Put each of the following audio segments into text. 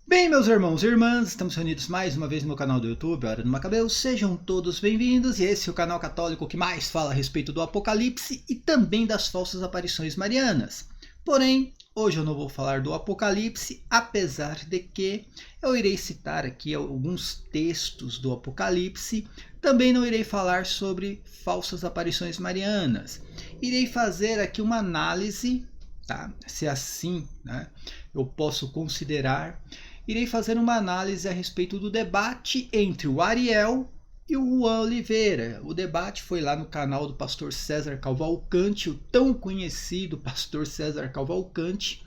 Bem, meus irmãos e irmãs, estamos reunidos mais uma vez no meu canal do YouTube, Hora do Macabeu. Sejam todos bem-vindos, e esse é o canal católico que mais fala a respeito do Apocalipse e também das falsas aparições marianas. Porém, hoje eu não vou falar do Apocalipse, apesar de que eu irei citar aqui alguns textos do Apocalipse. Também não irei falar sobre falsas aparições marianas. Irei fazer aqui uma análise, tá? Se assim, né, eu posso considerar. Irei fazer uma análise a respeito do debate entre o Ariel e o Juan Oliveira. O debate foi lá no canal do pastor César Cavalcante, o tão conhecido pastor César Cavalcante.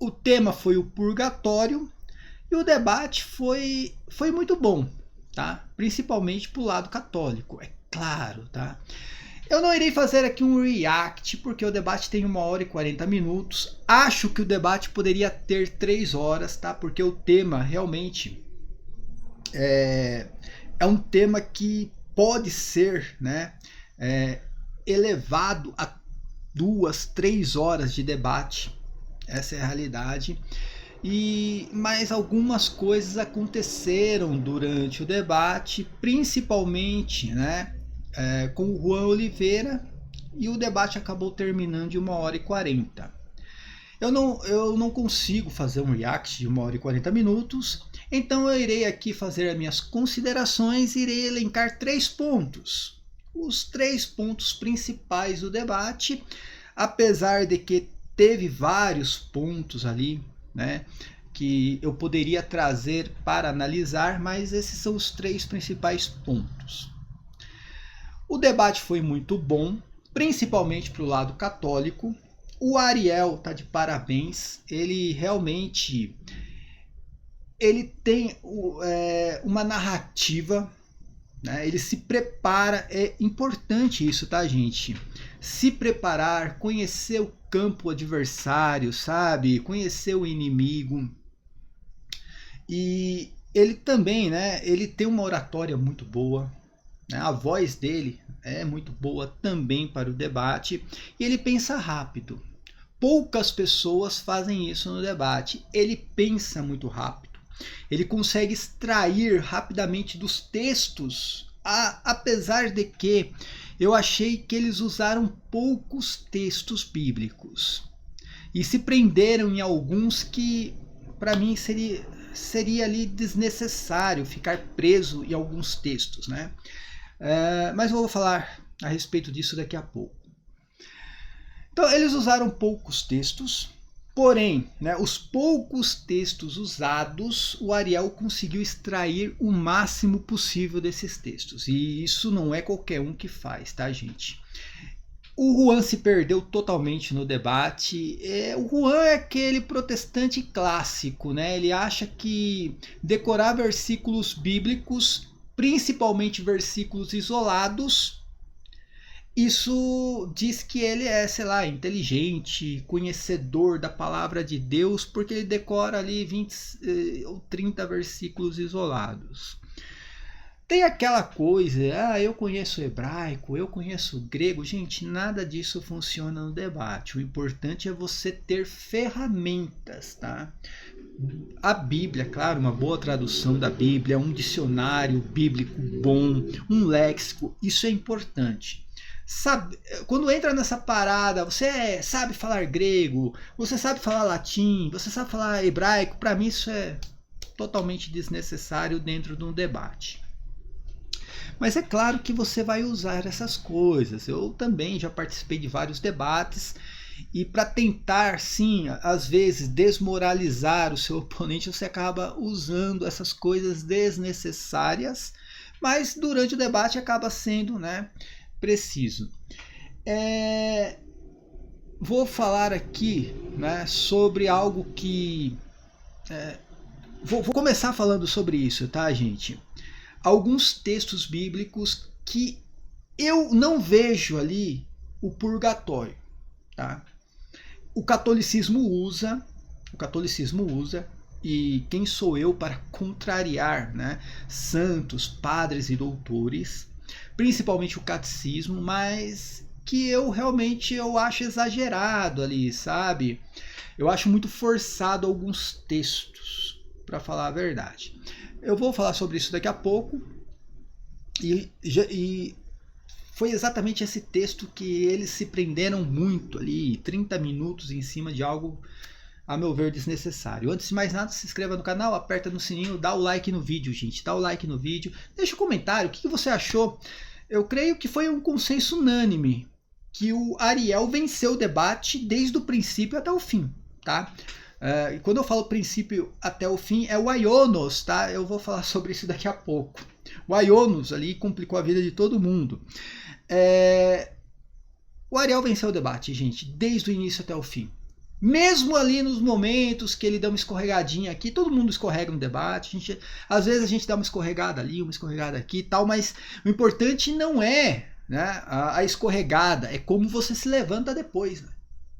O tema foi o purgatório e o debate foi muito bom, tá? Principalmente para o lado católico, é claro, tá? Eu não irei fazer aqui um react, porque o debate tem 1 hora e 40 minutos. Acho que o debate poderia ter 3 horas, tá? Porque o tema realmente é um tema que pode ser, né, elevado a 2, 3 horas de debate. Essa é a realidade. Mas algumas coisas aconteceram durante o debate, principalmente, né, com o Juan Oliveira, e o debate acabou terminando de 1 hora e 40. Eu não consigo fazer um react de 1 hora e 40 minutos, então eu irei aqui fazer as minhas considerações e irei elencar 3 pontos. Os 3 pontos principais do debate, apesar de que teve vários pontos ali, né, que eu poderia trazer para analisar, mas esses são os 3 principais pontos. O debate foi muito bom, principalmente para o lado católico. O Ariel está de parabéns. Ele realmente tem uma narrativa, né? Ele se prepara. É importante isso, tá, gente? Se preparar, conhecer o campo adversário, sabe? Conhecer o inimigo. E ele também, né? Ele tem uma oratória muito boa. A voz dele é muito boa também para o debate, e ele pensa rápido. Poucas pessoas fazem isso no debate. Ele pensa muito rápido. Ele consegue extrair rapidamente dos textos, apesar de que eu achei que eles usaram poucos textos bíblicos e se prenderam em alguns que, para mim, seria ali desnecessário ficar preso em alguns textos, né? Mas eu vou falar a respeito disso daqui a pouco. Então, eles usaram poucos textos, porém, né, os poucos textos usados, o Ariel conseguiu extrair o máximo possível desses textos. E isso não é qualquer um que faz, tá, gente? O Juan se perdeu totalmente no debate. O Juan é aquele protestante clássico, né? Ele acha que decorar versículos bíblicos, principalmente versículos isolados, isso diz que ele é, sei lá, inteligente, conhecedor da palavra de Deus, porque ele decora ali 20 ou 30 versículos isolados. Tem aquela coisa, eu conheço hebraico, eu conheço grego. Gente, nada disso funciona no debate. O importante é você ter ferramentas, tá? A Bíblia, claro, uma boa tradução da Bíblia, um dicionário bíblico bom, um léxico, isso é importante. Sabe, quando entra nessa parada, você sabe falar grego, você sabe falar latim, você sabe falar hebraico, para mim isso é totalmente desnecessário dentro de um debate. Mas é claro que você vai usar essas coisas. Eu também já participei de vários debates, e para tentar, sim, às vezes desmoralizar o seu oponente, você acaba usando essas coisas desnecessárias, mas durante o debate acaba sendo, né, preciso. Vou falar aqui, né, sobre algo que... Vou começar falando sobre isso, tá, gente? Alguns textos bíblicos que eu não vejo ali o purgatório, tá? O catolicismo usa, e quem sou eu para contrariar, né, santos, padres e doutores, principalmente o catecismo, mas que eu realmente acho exagerado ali, sabe? eu acho muito forçado alguns textos, para falar a verdade. Eu vou falar sobre isso daqui a pouco, e foi exatamente esse texto que eles se prenderam muito ali, 30 minutos em cima de algo, a meu ver, desnecessário. Antes de mais nada, se inscreva no canal, aperta no sininho, dá o like no vídeo, gente. Dá o like no vídeo. Deixa um comentário, o que você achou? Eu creio que foi um consenso unânime que o Ariel venceu o debate desde o princípio até o fim, tá? E quando eu falo princípio até o fim, é o Ionos, tá? Eu vou falar sobre isso daqui a pouco. O Ionos ali complicou a vida de todo mundo. O Ariel venceu o debate, gente, desde o início até o fim. Mesmo ali nos momentos que ele dá uma escorregadinha aqui, todo mundo escorrega no debate, às vezes a gente dá uma escorregada ali, uma escorregada aqui e tal, mas o importante não é, né, a escorregada, é como você se levanta depois, né?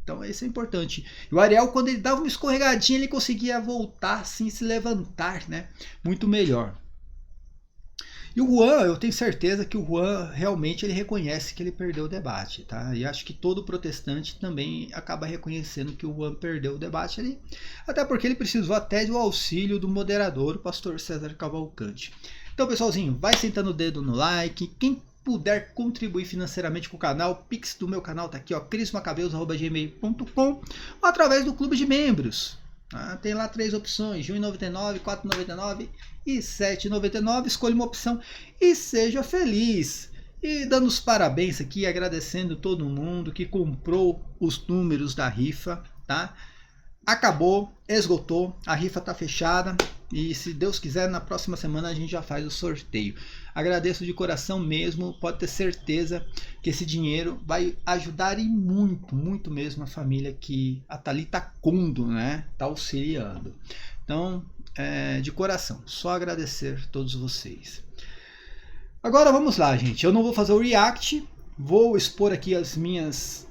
Então isso é importante. E o Ariel, quando ele dava uma escorregadinha, ele conseguia voltar assim, se levantar, né, muito melhor. E o Juan, eu tenho certeza que o Juan realmente ele reconhece que ele perdeu o debate, tá? E acho que todo protestante também acaba reconhecendo que o Juan perdeu o debate ali, até porque ele precisou até do auxílio do moderador, o pastor César Cavalcante. Então, pessoalzinho, vai sentando o dedo no like. Quem puder contribuir financeiramente com o canal, o Pix do meu canal tá aqui, ó, crismacabeus@gmail.com, ou através do clube de membros. Tem lá 3 opções, de R$ 1,99, R$ 4,99 e R$ 7,99. Escolha uma opção e seja feliz. E dando os parabéns aqui, agradecendo todo mundo que comprou os números da rifa, tá? Acabou, esgotou, a rifa tá fechada e se Deus quiser na próxima semana a gente já faz o sorteio. Agradeço de coração mesmo, pode ter certeza que esse dinheiro vai ajudar e muito, muito mesmo a família que a Thalita Kundo, né, tá auxiliando. Então, de coração, só agradecer a todos vocês. Agora vamos lá, gente, eu não vou fazer o react, vou expor aqui as minhas...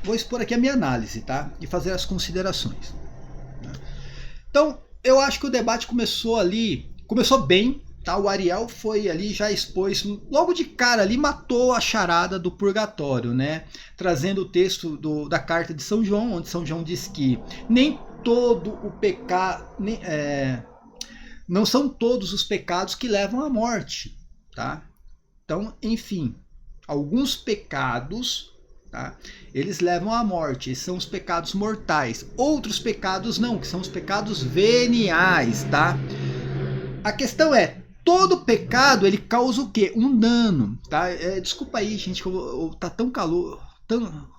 Vou expor aqui a minha análise, tá? E fazer as considerações. Então, eu acho que o debate começou bem, tá? O Ariel foi ali, já expôs, logo de cara ali, matou a charada do purgatório, né? Trazendo o texto da carta de São João, onde São João diz que nem todo o pecado, não são todos os pecados que levam à morte, tá? Então, enfim, alguns pecados... tá? Eles levam à morte, esses são os pecados mortais. Outros pecados não, que são os pecados veniais, tá? A questão é, todo pecado ele causa o quê? Um dano, tá? Desculpa aí, gente, que tá tão calor,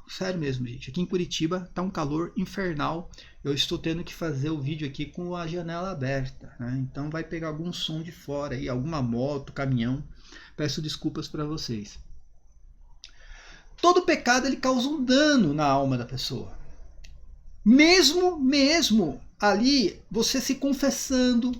sério mesmo, gente. Aqui em Curitiba tá um calor infernal. Eu estou tendo que fazer o vídeo aqui com a janela aberta, né? Então vai pegar algum som de fora aí, alguma moto, caminhão. Peço desculpas para vocês. Todo pecado ele causa um dano na alma da pessoa. Mesmo ali você se confessando,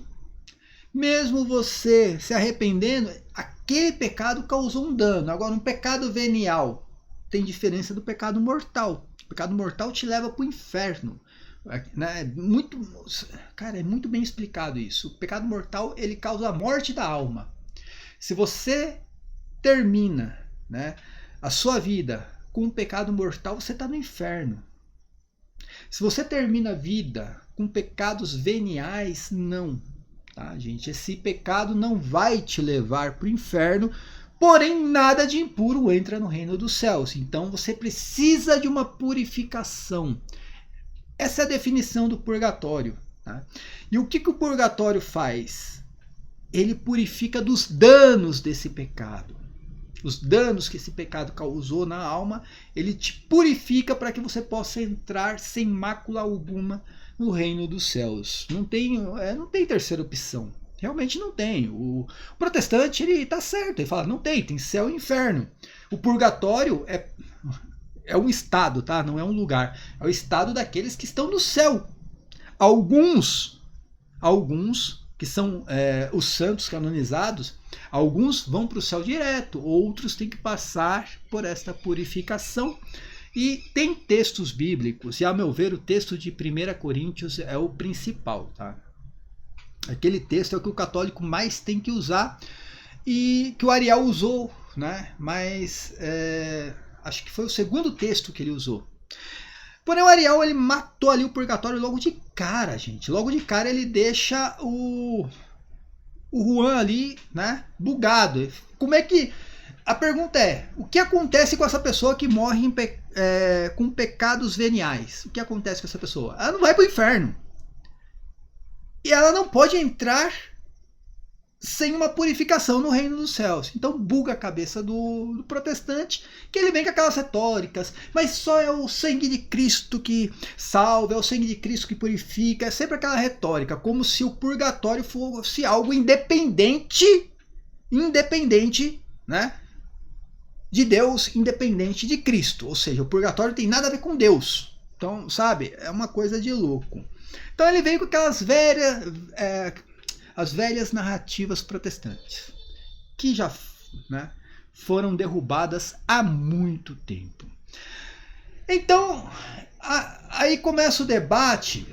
mesmo você se arrependendo, aquele pecado causou um dano. Agora, um pecado venial tem diferença do pecado mortal. O pecado mortal te leva para o inferno. Né? Cara, é muito bem explicado isso. O pecado mortal ele causa a morte da alma. Se você termina, né, a sua vida com um pecado mortal, você está no inferno. Se você termina a vida com pecados veniais, não. Tá, gente? Esse pecado não vai te levar para o inferno, porém nada de impuro entra no reino dos céus. Então você precisa de uma purificação. Essa é a definição do purgatório. Tá? E o que o purgatório faz? Ele purifica dos danos desse pecado. Os danos que esse pecado causou na alma, ele te purifica para que você possa entrar sem mácula alguma no reino dos céus. Não tem terceira opção. Realmente não tem. O protestante ele está certo. Ele fala, não tem céu e inferno. O purgatório é um estado, tá? Não é um lugar. É o estado daqueles que estão no céu. Alguns que são os santos canonizados, alguns vão para o céu direto, outros têm que passar por esta purificação. E tem textos bíblicos, e a meu ver o texto de 1 Coríntios é o principal. Tá? Aquele texto é o que o católico mais tem que usar, e que o Ariel usou, né? Mas acho que foi o segundo texto que ele usou. Porém, o Ariel, ele matou ali o purgatório logo de cara, gente. Logo de cara ele deixa o Juan ali, né, bugado. Como é que... A pergunta é, o que acontece com essa pessoa que morre com pecados veniais? O que acontece com essa pessoa? Ela não vai para o inferno. E ela não pode entrar sem uma purificação no reino dos céus. Então buga a cabeça do protestante, que ele vem com aquelas retóricas, mas só é o sangue de Cristo que salva, é o sangue de Cristo que purifica, é sempre aquela retórica, como se o purgatório fosse algo independente, né, de Deus, independente de Cristo. Ou seja, o purgatório tem nada a ver com Deus. Então, sabe, é uma coisa de louco. Então ele vem com aquelas as velhas narrativas protestantes, que já, né, foram derrubadas há muito tempo. Então, aí começa o debate,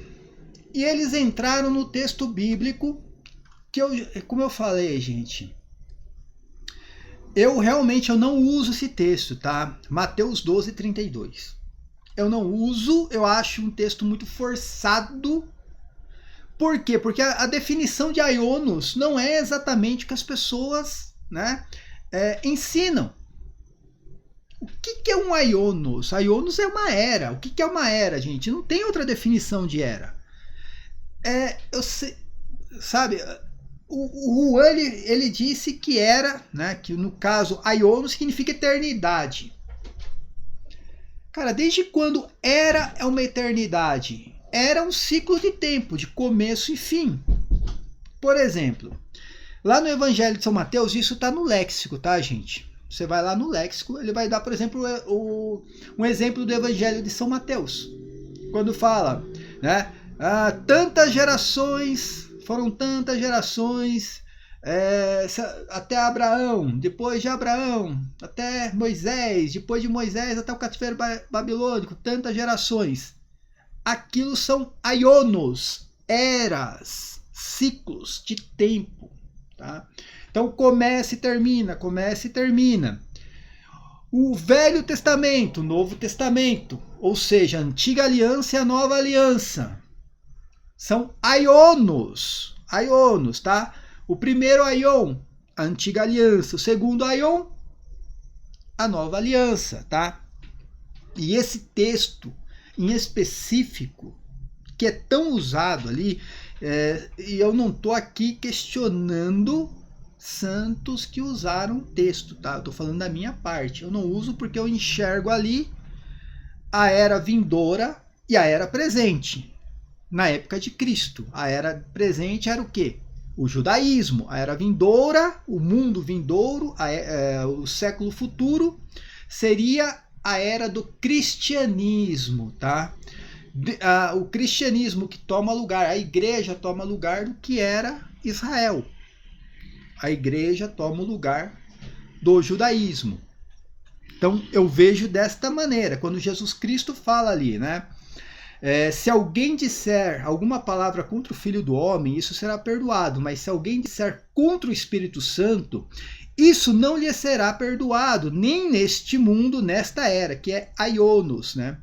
e eles entraram no texto bíblico, que como eu falei, gente, eu não uso esse texto, tá? Mateus 12, 32. Eu não uso, eu acho um texto muito forçado. Por quê? Porque a definição de aionos não é exatamente o que as pessoas, né, ensinam. O que é um aionos? Aionos é uma era. O que é uma era, gente? Não tem outra definição de era. Sabe, o Juan, ele disse que era, né, que no caso aionos significa eternidade. Cara, desde quando era é uma eternidade? Era um ciclo de tempo, de começo e fim. Por exemplo, lá no Evangelho de São Mateus, isso está no léxico, tá, gente? Você vai lá no léxico, ele vai dar, por exemplo, um exemplo do Evangelho de São Mateus. Quando fala, né, foram tantas gerações, até Abraão, depois de Abraão, até Moisés, depois de Moisés, até o cativeiro babilônico, tantas gerações. Aquilo são aionos, eras, ciclos de tempo. Tá? Então começa e termina, começa e termina. O Velho Testamento, o Novo Testamento, ou seja, a Antiga Aliança e a Nova Aliança, são aionos, tá? O primeiro aion, a Antiga Aliança, o segundo aion, a Nova Aliança, tá? E esse texto em específico, que é tão usado ali, e eu não estou aqui questionando santos que usaram o texto, tá? Eu estou falando da minha parte. Eu não uso porque eu enxergo ali a era vindoura e a era presente. Na época de Cristo, a era presente era o quê? O judaísmo. A era vindoura, o mundo vindouro, o século futuro, seria a era do cristianismo, tá? O cristianismo que toma lugar, a igreja toma lugar do que era Israel. A igreja toma o lugar do judaísmo. Então eu vejo desta maneira, quando Jesus Cristo fala ali, né? Se alguém disser alguma palavra contra o Filho do Homem, isso será perdoado, mas se alguém disser contra o Espírito Santo, isso não lhe será perdoado, nem neste mundo, nesta era, que é aionos, né?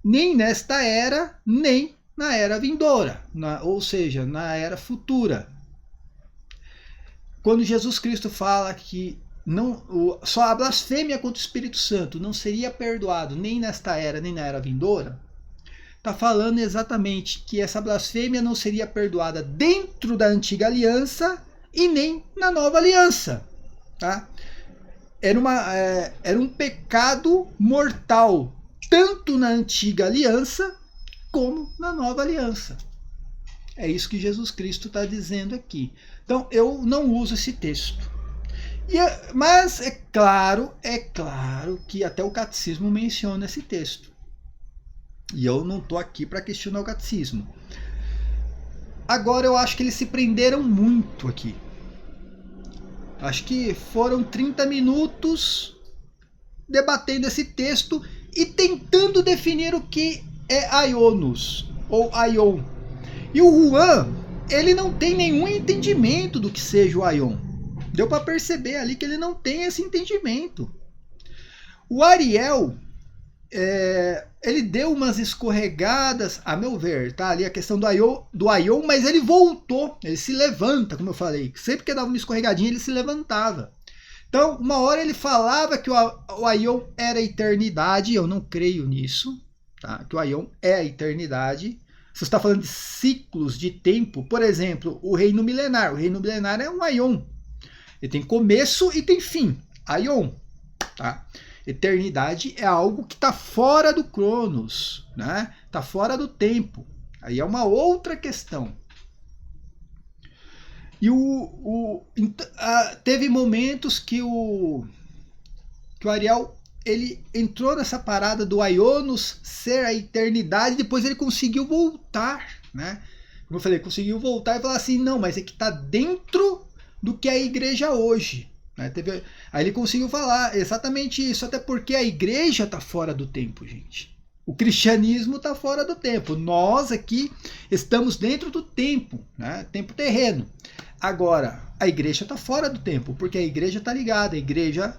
Nem nesta era, nem na era vindoura, ou seja, na era futura. Quando Jesus Cristo fala que só a blasfêmia contra o Espírito Santo não seria perdoado nem nesta era, nem na era vindoura, está falando exatamente que essa blasfêmia não seria perdoada dentro da Antiga Aliança e nem na Nova Aliança. Tá? Era um pecado mortal, tanto na Antiga Aliança como na Nova Aliança. É isso que Jesus Cristo está dizendo aqui. Então eu não uso esse texto. Mas é claro que até o catecismo menciona esse texto. E eu não estou aqui para questionar o catecismo. Agora eu acho que eles se prenderam muito aqui. Acho que foram 30 minutos debatendo esse texto e tentando definir o que é aionos ou aion. E o Juan, ele não tem nenhum entendimento do que seja o aion. Deu para perceber ali que ele não tem esse entendimento. O Ariel, ele deu umas escorregadas, a meu ver, tá? Ali a questão do Aion, mas ele voltou, ele se levanta, como eu falei. Sempre que dava uma escorregadinha, ele se levantava. Então, uma hora ele falava que o Aion era a eternidade, eu não creio nisso, tá? Que o Aion é a eternidade. Se você está falando de ciclos de tempo, por exemplo, o reino milenar. O reino milenar é um Aion. Ele tem começo e tem fim. Aion, tá? Eternidade é algo que está fora do Cronos, né? Está fora do tempo. Aí é uma outra questão. E teve momentos que o Ariel ele entrou nessa parada do Aionos ser a eternidade, depois ele conseguiu voltar, né? Como eu falei, conseguiu voltar e falar assim, não, mas é que está dentro do que é a igreja hoje. Né? Aí ele conseguiu falar exatamente isso, até porque a igreja está fora do tempo, gente. O cristianismo está fora do tempo. Nós aqui estamos dentro do tempo, né? Tempo terreno. Agora, a igreja está fora do tempo, porque a igreja está ligada, a igreja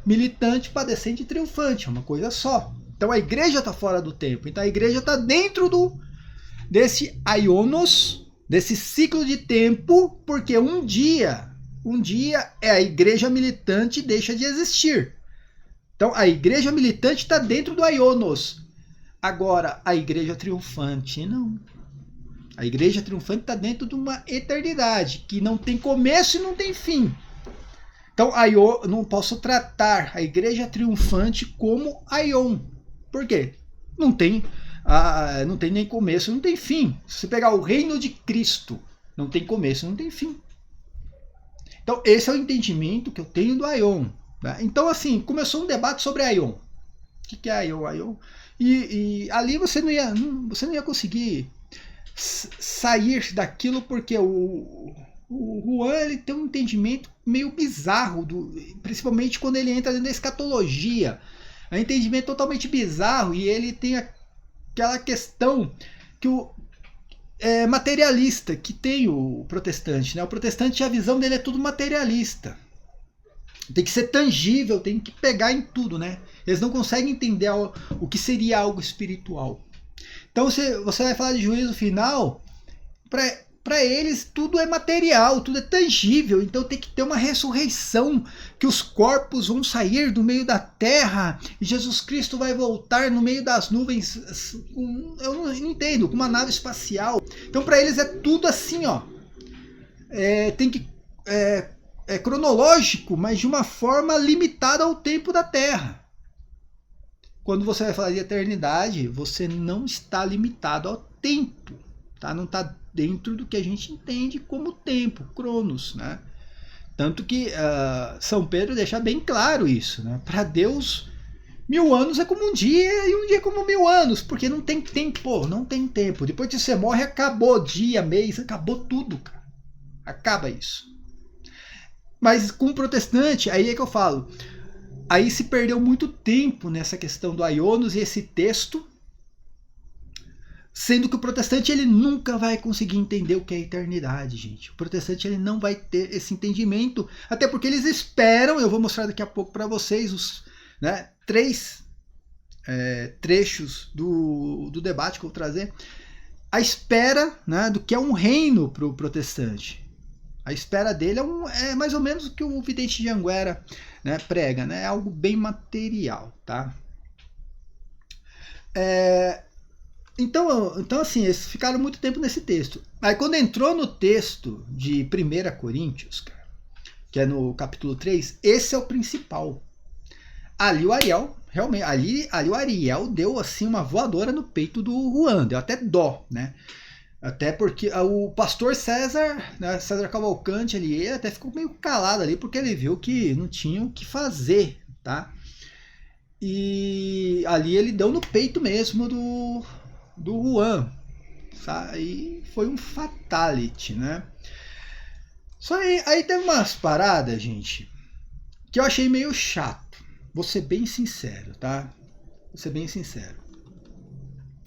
militante, padecente e triunfante, é uma coisa só. Então a igreja está fora do tempo, então a igreja está dentro desse Aionos, desse ciclo de tempo, porque um dia a igreja militante deixa de existir. Então a igreja militante está dentro do Aionos. Agora, a igreja triunfante, não. A igreja triunfante está dentro de uma eternidade, que não tem começo e não tem fim. Então, eu não posso tratar a igreja triunfante como Aion. Por quê? Não tem nem começo, não tem fim. Se você pegar o reino de Cristo, não tem começo, não tem fim. Então, esse é o entendimento que eu tenho do Aion. Né? Então, assim, começou um debate sobre Aion. O que é Aion? E ali você não ia conseguir sair daquilo, porque o Juan ele tem um entendimento meio bizarro, principalmente quando ele entra dentro da escatologia. É um entendimento totalmente bizarro, e ele tem aquela questão que é materialista, que tem o protestante. Né? O protestante, a visão dele é tudo materialista. Tem que ser tangível, tem que pegar em tudo. Né? Eles não conseguem entender o que seria algo espiritual. Então você vai falar de juízo final, para eles tudo é material, tudo é tangível, então tem que ter uma ressurreição, que os corpos vão sair do meio da terra e Jesus Cristo vai voltar no meio das nuvens, eu não entendo, com uma nave espacial. Então para eles é tudo assim, ó, é cronológico, mas de uma forma limitada ao tempo da terra. Quando você vai falar de eternidade, você não está limitado ao tempo, tá? Não está dentro do que a gente entende como tempo, Cronos, né? Tanto que São Pedro deixa bem claro isso, né? Para Deus, 1000 anos é como um dia e um dia é como 1000 anos, porque não tem tempo, não tem tempo. Depois que você morre, acabou dia, mês, acabou tudo, cara. Acaba isso. Mas com o protestante, aí é que eu falo, aí se perdeu muito tempo nessa questão do Aionos e esse texto, sendo que o protestante ele nunca vai conseguir entender o que é eternidade, gente. O protestante ele não vai ter esse entendimento, até porque eles esperam, eu vou mostrar daqui a pouco para vocês os 3 trechos do debate que eu vou trazer, a espera, né, do que é um reino para o protestante. A espera dele é mais ou menos o que o vidente de Anguera, né, prega, né, é algo bem material, tá? Então assim, eles ficaram muito tempo nesse texto. Aí quando entrou no texto de 1 Coríntios, cara, que é no capítulo 3, esse é o principal. Ali o Ariel, realmente, ali o Ariel deu assim uma voadora no peito do Juan, deu até dó, né? Até porque o pastor César, né, César Cavalcante, ele até ficou meio calado ali, porque ele viu que não tinha o que fazer, tá? E ali ele deu no peito mesmo do Juan. Aí foi um fatality, né? Só aí teve umas paradas, gente, que eu achei meio chato. Vou ser bem sincero, tá? Vou ser bem sincero.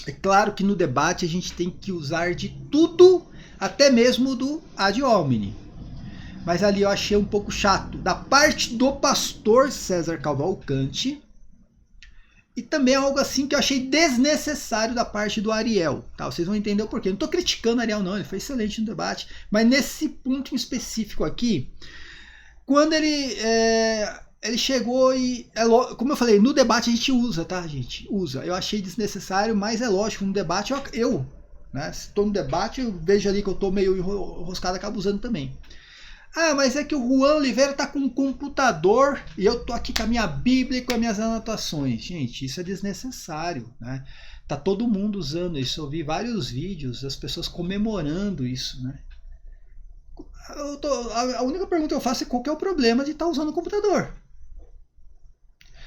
É claro que no debate a gente tem que usar de tudo, até mesmo do ad hominem. Mas ali eu achei um pouco chato. Da parte do pastor César Cavalcante, E também é algo assim que eu achei desnecessário da parte do Ariel. Tá? Vocês vão entender o porquê. Não estou criticando o Ariel, não. Ele foi excelente no debate. Mas nesse ponto em específico aqui, quando ele chegou e... como eu falei, no debate a gente usa, tá, gente? Usa. Eu achei desnecessário, mas é lógico, no debate eu né, se estou no debate, eu vejo ali que eu estou meio enroscado, acabo usando também. Ah, mas é que o Juan Oliveira tá com um computador e eu tô aqui com a minha Bíblia e com as minhas anotações. Gente, isso é desnecessário, né? Tá todo mundo usando isso. Eu vi vários vídeos das pessoas comemorando isso, né? A única pergunta que eu faço é qual que é o problema de estar usando o computador.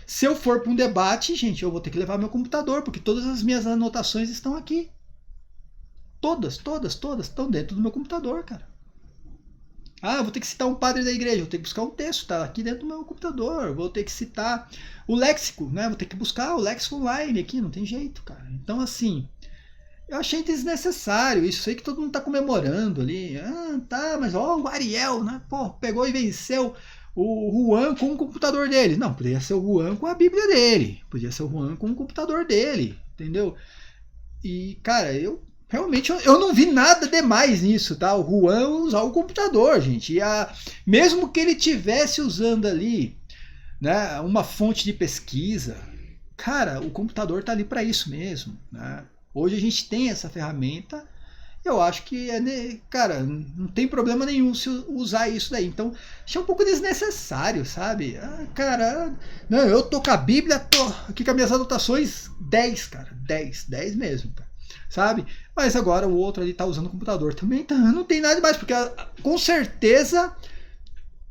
Se eu for para um debate, gente, eu vou ter que levar meu computador, porque todas as minhas anotações estão aqui. Todas estão dentro do meu computador, cara. Ah, vou ter que citar um padre da igreja, vou ter que buscar um texto, tá aqui dentro do meu computador. Vou ter que citar o léxico, né? Vou ter que buscar o léxico online aqui, não tem jeito, cara. Então, assim, eu achei desnecessário isso. Sei que todo mundo tá comemorando ali. Ah, tá, mas ó, o Ariel, né? Pô, pegou e venceu o Juan com o computador dele. Não, podia ser o Juan com a Bíblia dele. Podia ser o Juan com o computador dele, entendeu? E, cara, realmente eu não vi nada demais nisso, tá? O Juan usar o computador, gente. E mesmo que ele tivesse usando ali, né, uma fonte de pesquisa, cara, o computador tá ali para isso mesmo, né? Hoje a gente tem essa ferramenta. Eu acho que cara, não tem problema nenhum se usar isso daí. Então, achei um pouco desnecessário, sabe? Ah, cara, não, eu tô com a Bíblia, tô aqui com as minhas anotações 10, cara, 10 mesmo, cara. Sabe? Mas agora o outro ali tá usando o computador também, tá, não tem nada demais, porque com certeza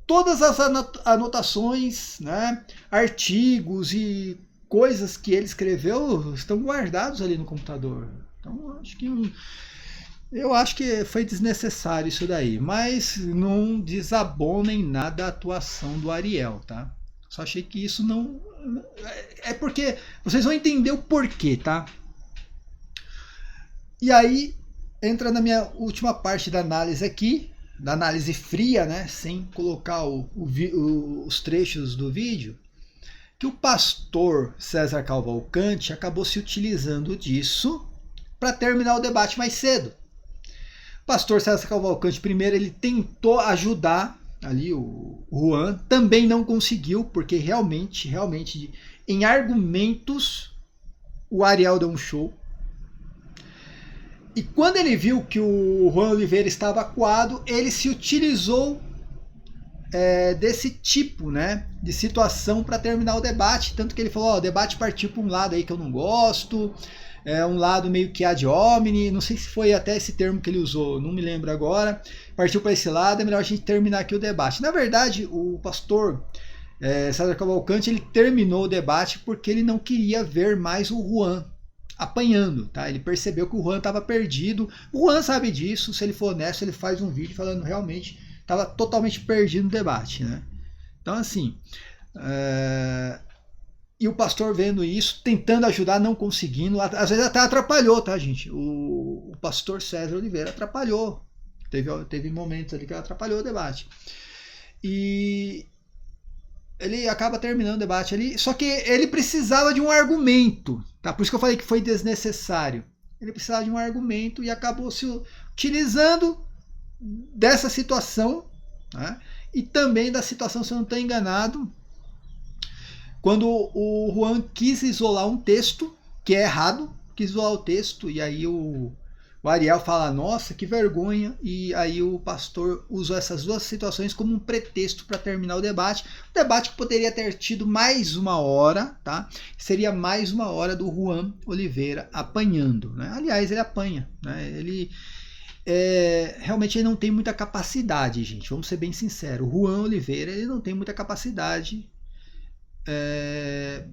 todas as anotações, né, artigos e coisas que ele escreveu estão guardados ali no computador. Então eu acho que foi desnecessário isso daí, mas não desabona em nada a atuação do Ariel, tá? Só achei que isso não... É porque vocês vão entender o porquê, tá? E aí entra na minha última parte da análise aqui, da análise fria, né, sem colocar os trechos do vídeo, que o pastor César Cavalcante acabou se utilizando disso para terminar o debate mais cedo. O pastor César Cavalcante, primeiro, ele tentou ajudar ali o Juan, também não conseguiu, porque realmente, em argumentos, o Ariel deu um show. E quando ele viu que o Juan Oliveira estava acuado, ele se utilizou desse tipo, né, de situação para terminar o debate. Tanto que ele falou, o debate partiu para um lado aí que eu não gosto, um lado meio que ad hominem, não sei se foi até esse termo que ele usou, não me lembro agora. Partiu para esse lado, é melhor a gente terminar aqui o debate. Na verdade, o pastor César Cavalcante, ele terminou o debate porque ele não queria ver mais o Juan apanhando, tá? Ele percebeu que o Juan estava perdido. O Juan sabe disso, se ele for honesto, ele faz um vídeo falando realmente estava totalmente perdido no debate, né? Então, assim, e o pastor vendo isso, tentando ajudar, não conseguindo, às vezes até atrapalhou, tá, gente? O pastor César Oliveira atrapalhou. Teve momentos ali que atrapalhou o debate. E ele acaba terminando o debate ali, só que ele precisava de um argumento, tá? Por isso que eu falei que foi desnecessário. Ele precisava de um argumento e acabou se utilizando dessa situação, né? E também da situação, se eu não estou enganado, quando o Juan quis isolar um texto, que é errado, quis isolar o texto, e aí o Ariel fala, nossa, que vergonha, e aí o pastor usou essas duas situações como um pretexto para terminar o debate que poderia ter tido mais uma hora, tá? Seria mais uma hora do Juan Oliveira apanhando, né? Aliás, ele apanha, né? Realmente ele não tem muita capacidade, gente, vamos ser bem sinceros, o Juan Oliveira ele não tem muita capacidade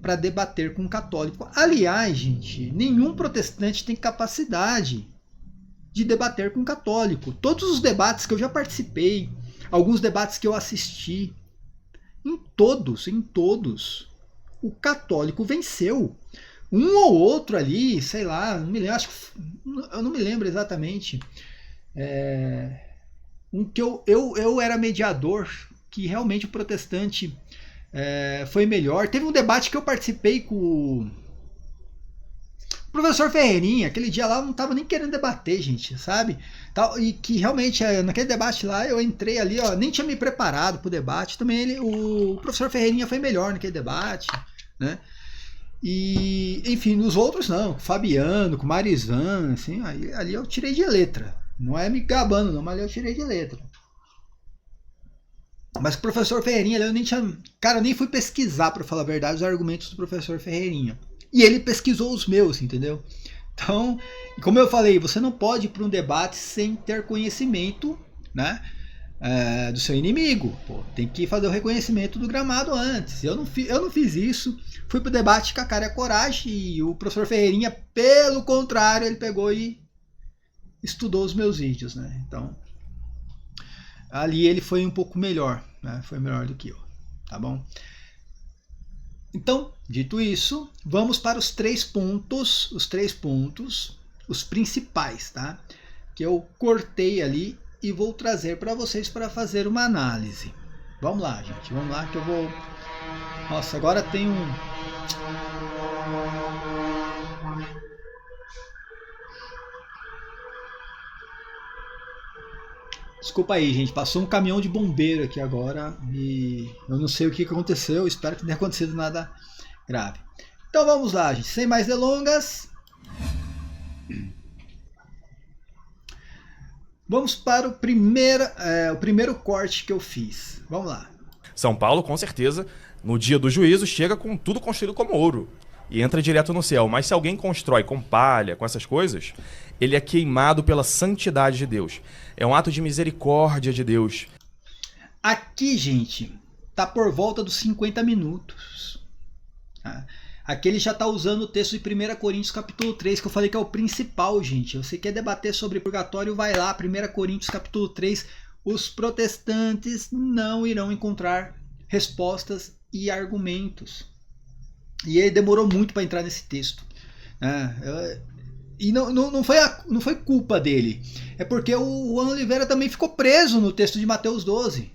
para debater com um católico. Aliás, gente, nenhum protestante tem capacidade de debater com um católico. Todos os debates que eu já participei, alguns debates que eu assisti, em todos, o católico venceu. Um ou outro ali, sei lá, não me lembro, eu não me lembro exatamente. Um que eu era mediador, que realmente o protestante foi melhor. Teve um debate que eu participei com Professor Ferreirinha, aquele dia lá eu não tava nem querendo debater, gente, sabe? E que realmente, naquele debate lá, eu entrei ali, ó, nem tinha me preparado pro debate. Também o professor Ferreirinha foi melhor naquele debate, né? E, enfim, nos outros não, com o Fabiano, com o Marisvan, assim, ali eu tirei de letra. Não é me gabando não, mas ali eu tirei de letra. Mas o professor Ferreirinha, eu nem tinha... Cara, eu nem fui pesquisar, pra falar a verdade, os argumentos do professor Ferreirinha. E ele pesquisou os meus, entendeu? Então, como eu falei, você não pode ir para um debate sem ter conhecimento, né, do seu inimigo. Pô, tem que fazer o reconhecimento do gramado antes. Eu não fiz isso. Fui pro debate com a cara e a coragem. E o professor Ferreirinha, pelo contrário, ele pegou e estudou os meus vídeos, né? Então, ali ele foi um pouco melhor, né? Foi melhor do que eu, tá bom? Então, dito isso, vamos para os 3 pontos, os principais, tá? Que eu cortei ali e vou trazer para vocês para fazer uma análise. Vamos lá, gente, vamos lá que eu vou... Nossa, agora tem um... Desculpa aí, gente, passou um caminhão de bombeiro aqui agora e eu não sei o que aconteceu, espero que não tenha acontecido nada grave. Então vamos lá, gente, sem mais delongas. Vamos para o primeiro corte que eu fiz. Vamos lá. São Paulo, com certeza, no dia do juízo, chega com tudo construído como ouro e entra direto no céu. Mas se alguém constrói com palha, com essas coisas, ele é queimado pela santidade de Deus. É um ato de misericórdia de Deus. Aqui, gente, tá por volta dos 50 minutos. Aqui ele já está usando o texto de 1 Coríntios capítulo 3, que eu falei que é o principal, gente. Você quer debater sobre purgatório, vai lá, 1 Coríntios capítulo 3. Os protestantes não irão encontrar respostas e argumentos. E ele demorou muito para entrar nesse texto. E não foi culpa dele. É porque o Juan Oliveira também ficou preso no texto de Mateus 12.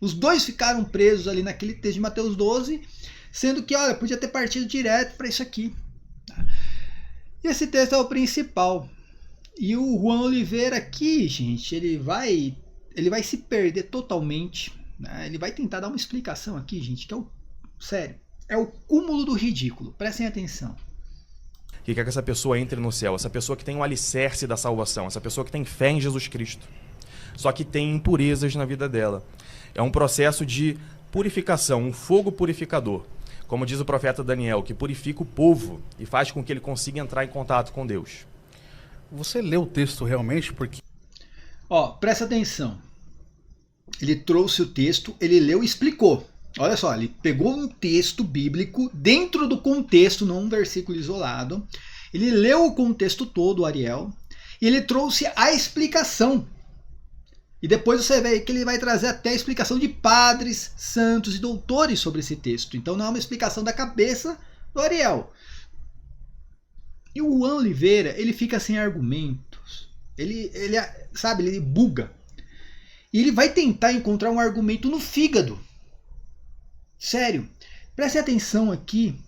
Os dois ficaram presos ali naquele texto de Mateus 12, sendo que, olha, podia ter partido direto para isso aqui. E esse texto é o principal. E o Juan Oliveira aqui, gente, ele vai se perder totalmente. Né? Ele vai tentar dar uma explicação aqui, gente, que sério, é o cúmulo do ridículo. Prestem atenção. Que quer que essa pessoa entre no céu, essa pessoa que tem o alicerce da salvação, essa pessoa que tem fé em Jesus Cristo, só que tem impurezas na vida dela. É um processo de purificação, um fogo purificador, como diz o profeta Daniel, que purifica o povo e faz com que ele consiga entrar em contato com Deus. Você leu o texto realmente? Porque... presta atenção. Ele trouxe o texto, ele leu e explicou. Olha só, ele pegou um texto bíblico dentro do contexto, não um versículo isolado. Ele leu o contexto todo, o Ariel, e ele trouxe a explicação. E depois você vê que ele vai trazer até a explicação de padres, santos e doutores sobre esse texto. Então não é uma explicação da cabeça do Ariel. E o Juan Oliveira, ele fica sem argumentos. Ele buga. E ele vai tentar encontrar um argumento no fígado. Sério, preste atenção aqui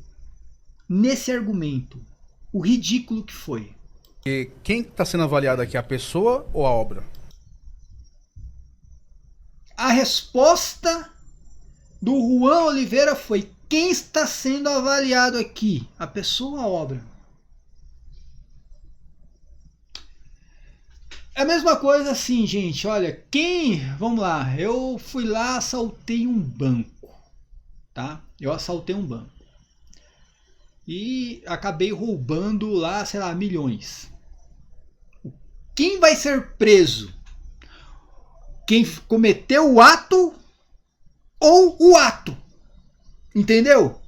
nesse argumento, o ridículo que foi. E quem está sendo avaliado aqui, a pessoa ou a obra? A resposta do Juan Oliveira foi: quem está sendo avaliado aqui, a pessoa ou a obra? É a mesma coisa assim, gente, olha, vamos lá, eu fui lá, assaltei um banco. Tá? Eu assaltei um banco e acabei roubando lá, sei lá, milhões. Quem vai ser preso? Quem cometeu o ato ou o ato? Entendeu?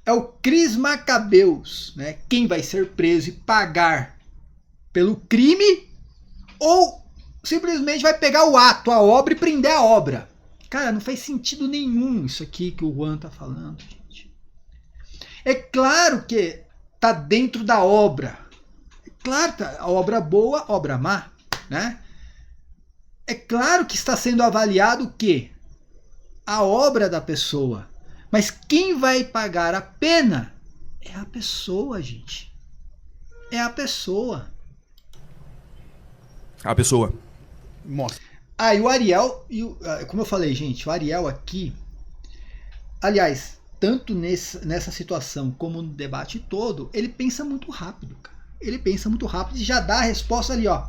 É o Cris Macabeus, né? Quem vai ser preso e pagar pelo crime ou simplesmente vai pegar o ato, a obra e prender a obra. Cara, não faz sentido nenhum isso aqui que o Juan tá falando, gente. É claro que tá dentro da obra. É claro que a obra boa, obra má, né? É claro que está sendo avaliado o quê? A obra da pessoa. Mas quem vai pagar a pena é É a pessoa, gente. É a pessoa. A pessoa. Mostra. E o Ariel, como eu falei, gente, o Ariel aqui, aliás, tanto nessa situação como no debate todo, ele pensa muito rápido, cara. Ele pensa muito rápido e já dá a resposta ali, ó.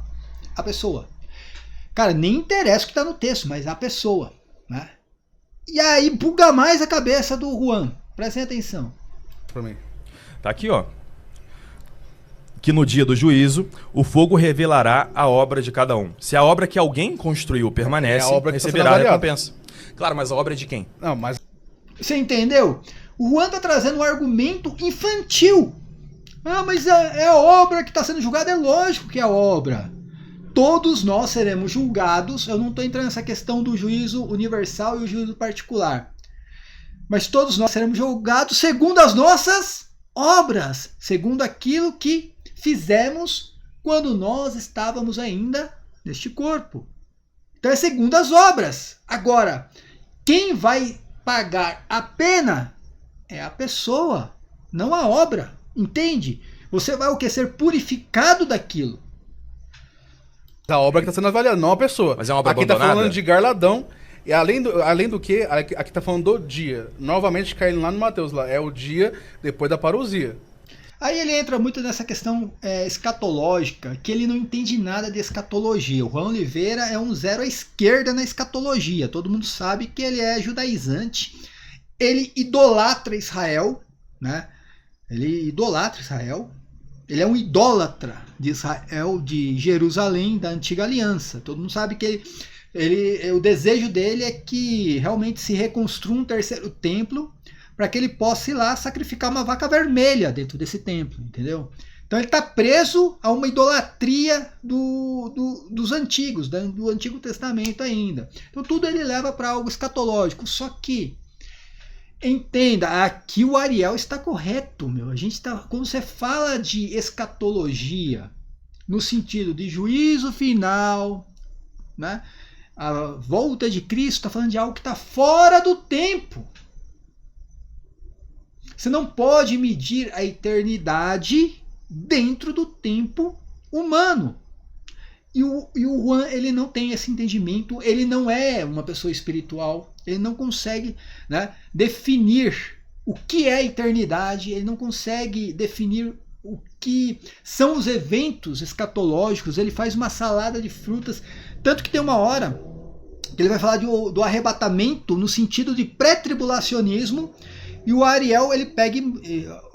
A pessoa. Cara, nem interessa o que tá no texto, mas a pessoa, né? E aí buga mais a cabeça do Juan. Prestem atenção. Pra mim. Tá aqui, ó. Que no dia do juízo, o fogo revelará a obra de cada um. Se a obra que alguém construiu permanece, É a obra que tá receberá sendo a avaliada. recompensa. Claro, mas a obra é de quem? Não, mas Você entendeu? O Juan tá trazendo um argumento infantil. Mas é a obra que está sendo julgada. É lógico que é a obra. Todos nós seremos julgados. Eu não estou entrando nessa questão do juízo universal e o juízo particular. Mas todos nós seremos julgados segundo as nossas obras. Segundo aquilo que fizemos quando nós estávamos ainda neste corpo. Então é segundo as obras. Agora, quem vai pagar a pena é a pessoa, não a obra. Entende? Você vai o que? Ser purificado daquilo. a obra que está sendo avaliada, não a pessoa. Mas é uma obra aqui está abandonada? falando de Garladão. E além do que, aqui está falando do dia. Novamente caindo lá no Mateus, lá é o dia depois da parousia. Aí ele entra muito nessa questão escatológica, que ele não entende nada de escatologia. O Juan Oliveira é um zero à esquerda na escatologia. Todo mundo sabe que ele é judaizante. Ele idolatra Israel, né? Ele idolatra Israel. Ele é um idólatra de Israel, de Jerusalém, da antiga aliança. Todo mundo sabe que o desejo dele é que realmente se reconstrua um terceiro templo, para que ele possa ir lá sacrificar uma vaca vermelha dentro desse templo, entendeu? Então ele está preso a uma idolatria dos antigos, do Antigo Testamento ainda. Então tudo ele leva para algo escatológico. Só que, entenda, aqui o Ariel está correto, meu. Quando você fala de escatologia, no sentido de juízo final, né? A volta de Cristo, está falando de algo que está fora do tempo. Você não pode medir a eternidade dentro do tempo humano. E o Juan, ele não tem esse entendimento, ele não é uma pessoa espiritual, ele não consegue, né, definir o que é a eternidade, ele não consegue definir o que são os eventos escatológicos, ele faz uma salada de frutas, tanto que tem uma hora que ele vai falar do arrebatamento no sentido de pré-tribulacionismo. E o Ariel, ele pega.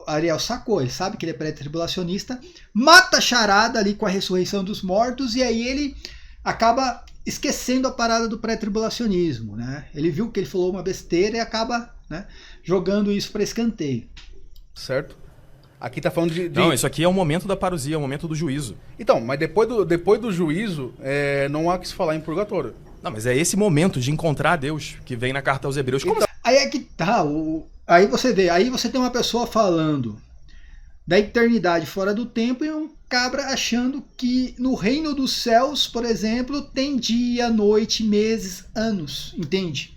Ariel sacou, ele sabe que ele é pré-tribulacionista, mata a charada ali com a ressurreição dos mortos, e aí ele acaba esquecendo a parada do pré-tribulacionismo, né? Ele viu que ele falou uma besteira e acaba, né, jogando isso para escanteio. Certo? Aqui tá falando de... Não, isso aqui é o momento da parousia, é o momento do juízo. Então, mas depois do juízo, não há que se falar em purgatório. Não, mas é esse momento de encontrar Deus que vem na carta aos Hebreus. Como Aí é que tá, aí você vê, aí você tem uma pessoa falando da eternidade fora do tempo e um cabra achando que no reino dos céus, por exemplo, tem dia, noite, meses, anos, entende?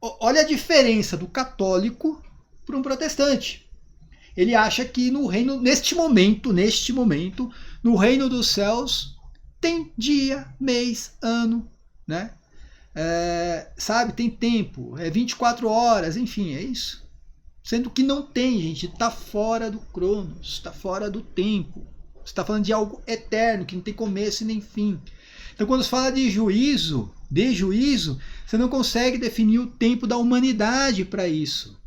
Olha a diferença do católico para um protestante. Ele acha que no reino, neste momento, no reino dos céus tem dia, mês, ano, né? Sabe, tem tempo, 24 horas, enfim, é isso. Sendo que não tem, gente, está fora do cronos, está fora do tempo. Você está falando de algo eterno, que não tem começo e nem fim. Então quando se fala de juízo, você não consegue definir o tempo da humanidade para isso.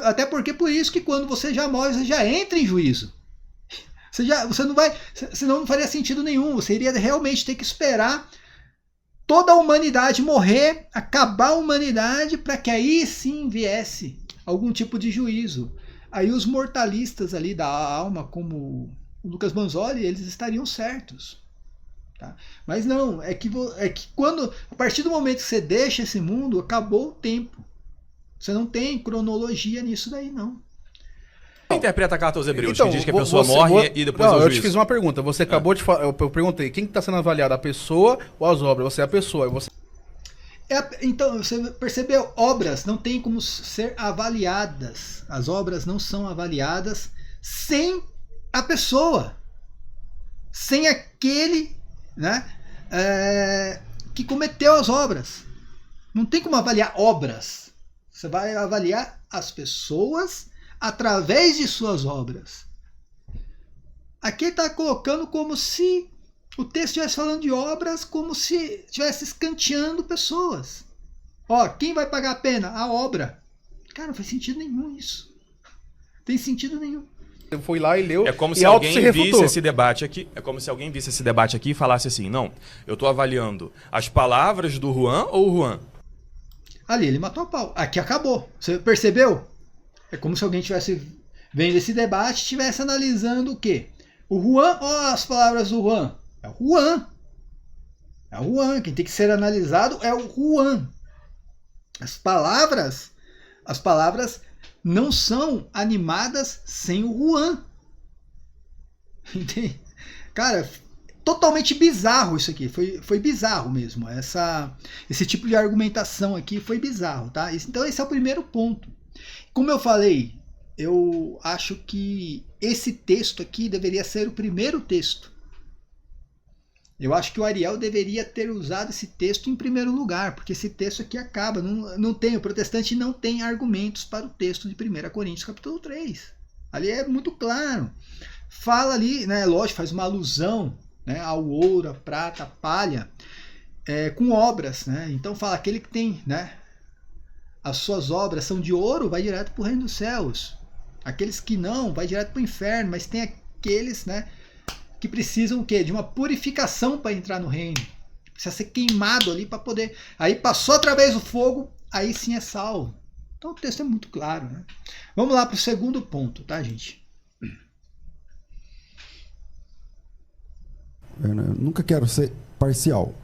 Até porque por isso que quando você já morre, você já entra em juízo. Você não vai, senão não faria sentido nenhum. Você iria realmente ter que esperar toda a humanidade morrer, acabar a humanidade, para que aí sim viesse algum tipo de juízo. Aí os mortalistas ali da alma, como o Lucas Manzoli, eles estariam certos. Tá? Mas não, é que quando, a partir do momento que você deixa esse mundo, acabou o tempo. Você não tem cronologia nisso daí, não. Quem interpreta a carta aos Hebreus? Então, que diz que a pessoa morre e depois não, é o eu juízo. te fiz uma pergunta. Você acabou de falar. Eu perguntei, quem está sendo avaliado, a pessoa ou as obras? Você é a pessoa. Então, você percebeu? Obras não tem como ser avaliadas. As obras não são avaliadas sem a pessoa. Sem aquele, né, que cometeu as obras. Não tem como avaliar obras. Você vai avaliar as pessoas através de suas obras. Aqui está colocando como se o texto estivesse falando de obras, como se estivesse escanteando pessoas. Ó, quem vai pagar a pena? A obra. Cara, não faz sentido nenhum isso. Não tem sentido nenhum. Eu fui lá e leu. É como e se alguém se visse esse debate aqui. É como se alguém visse esse debate aqui e falasse assim: não, eu estou avaliando as palavras do Juan ou o Juan? Ali ele matou a pau. Aqui acabou. Você percebeu? É como se alguém estivesse vendo esse debate e estivesse analisando o quê? O Juan ou as palavras do Juan? É o Juan. É o Juan. Quem tem que ser analisado é o Juan. As palavras não são animadas sem o Juan. Entende? Cara, totalmente bizarro isso aqui. Foi bizarro mesmo. Esse tipo de argumentação aqui foi bizarro, tá? Então esse é o primeiro ponto. Como eu falei, eu acho que esse texto aqui deveria ser o primeiro texto. Eu acho que o Ariel deveria ter usado esse texto em primeiro lugar, porque esse texto aqui acaba, o protestante não tem argumentos para o texto de 1 Coríntios capítulo 3. Ali é muito claro. Fala ali, né, lógico, faz uma alusão, né, ao ouro, a prata, a palha, com obras, né? Então fala, aquele que tem, né, as suas obras são de ouro, vai direto para o reino dos céus. Aqueles que não, vai direto para o inferno, mas tem aqueles, né, que precisam o quê? De uma purificação para entrar no reino. Precisa ser queimado ali para poder... Aí passou através do fogo, aí sim é salvo. Então o texto é muito claro, né? Vamos lá para o segundo ponto, tá, gente? Eu nunca quero ser parcial.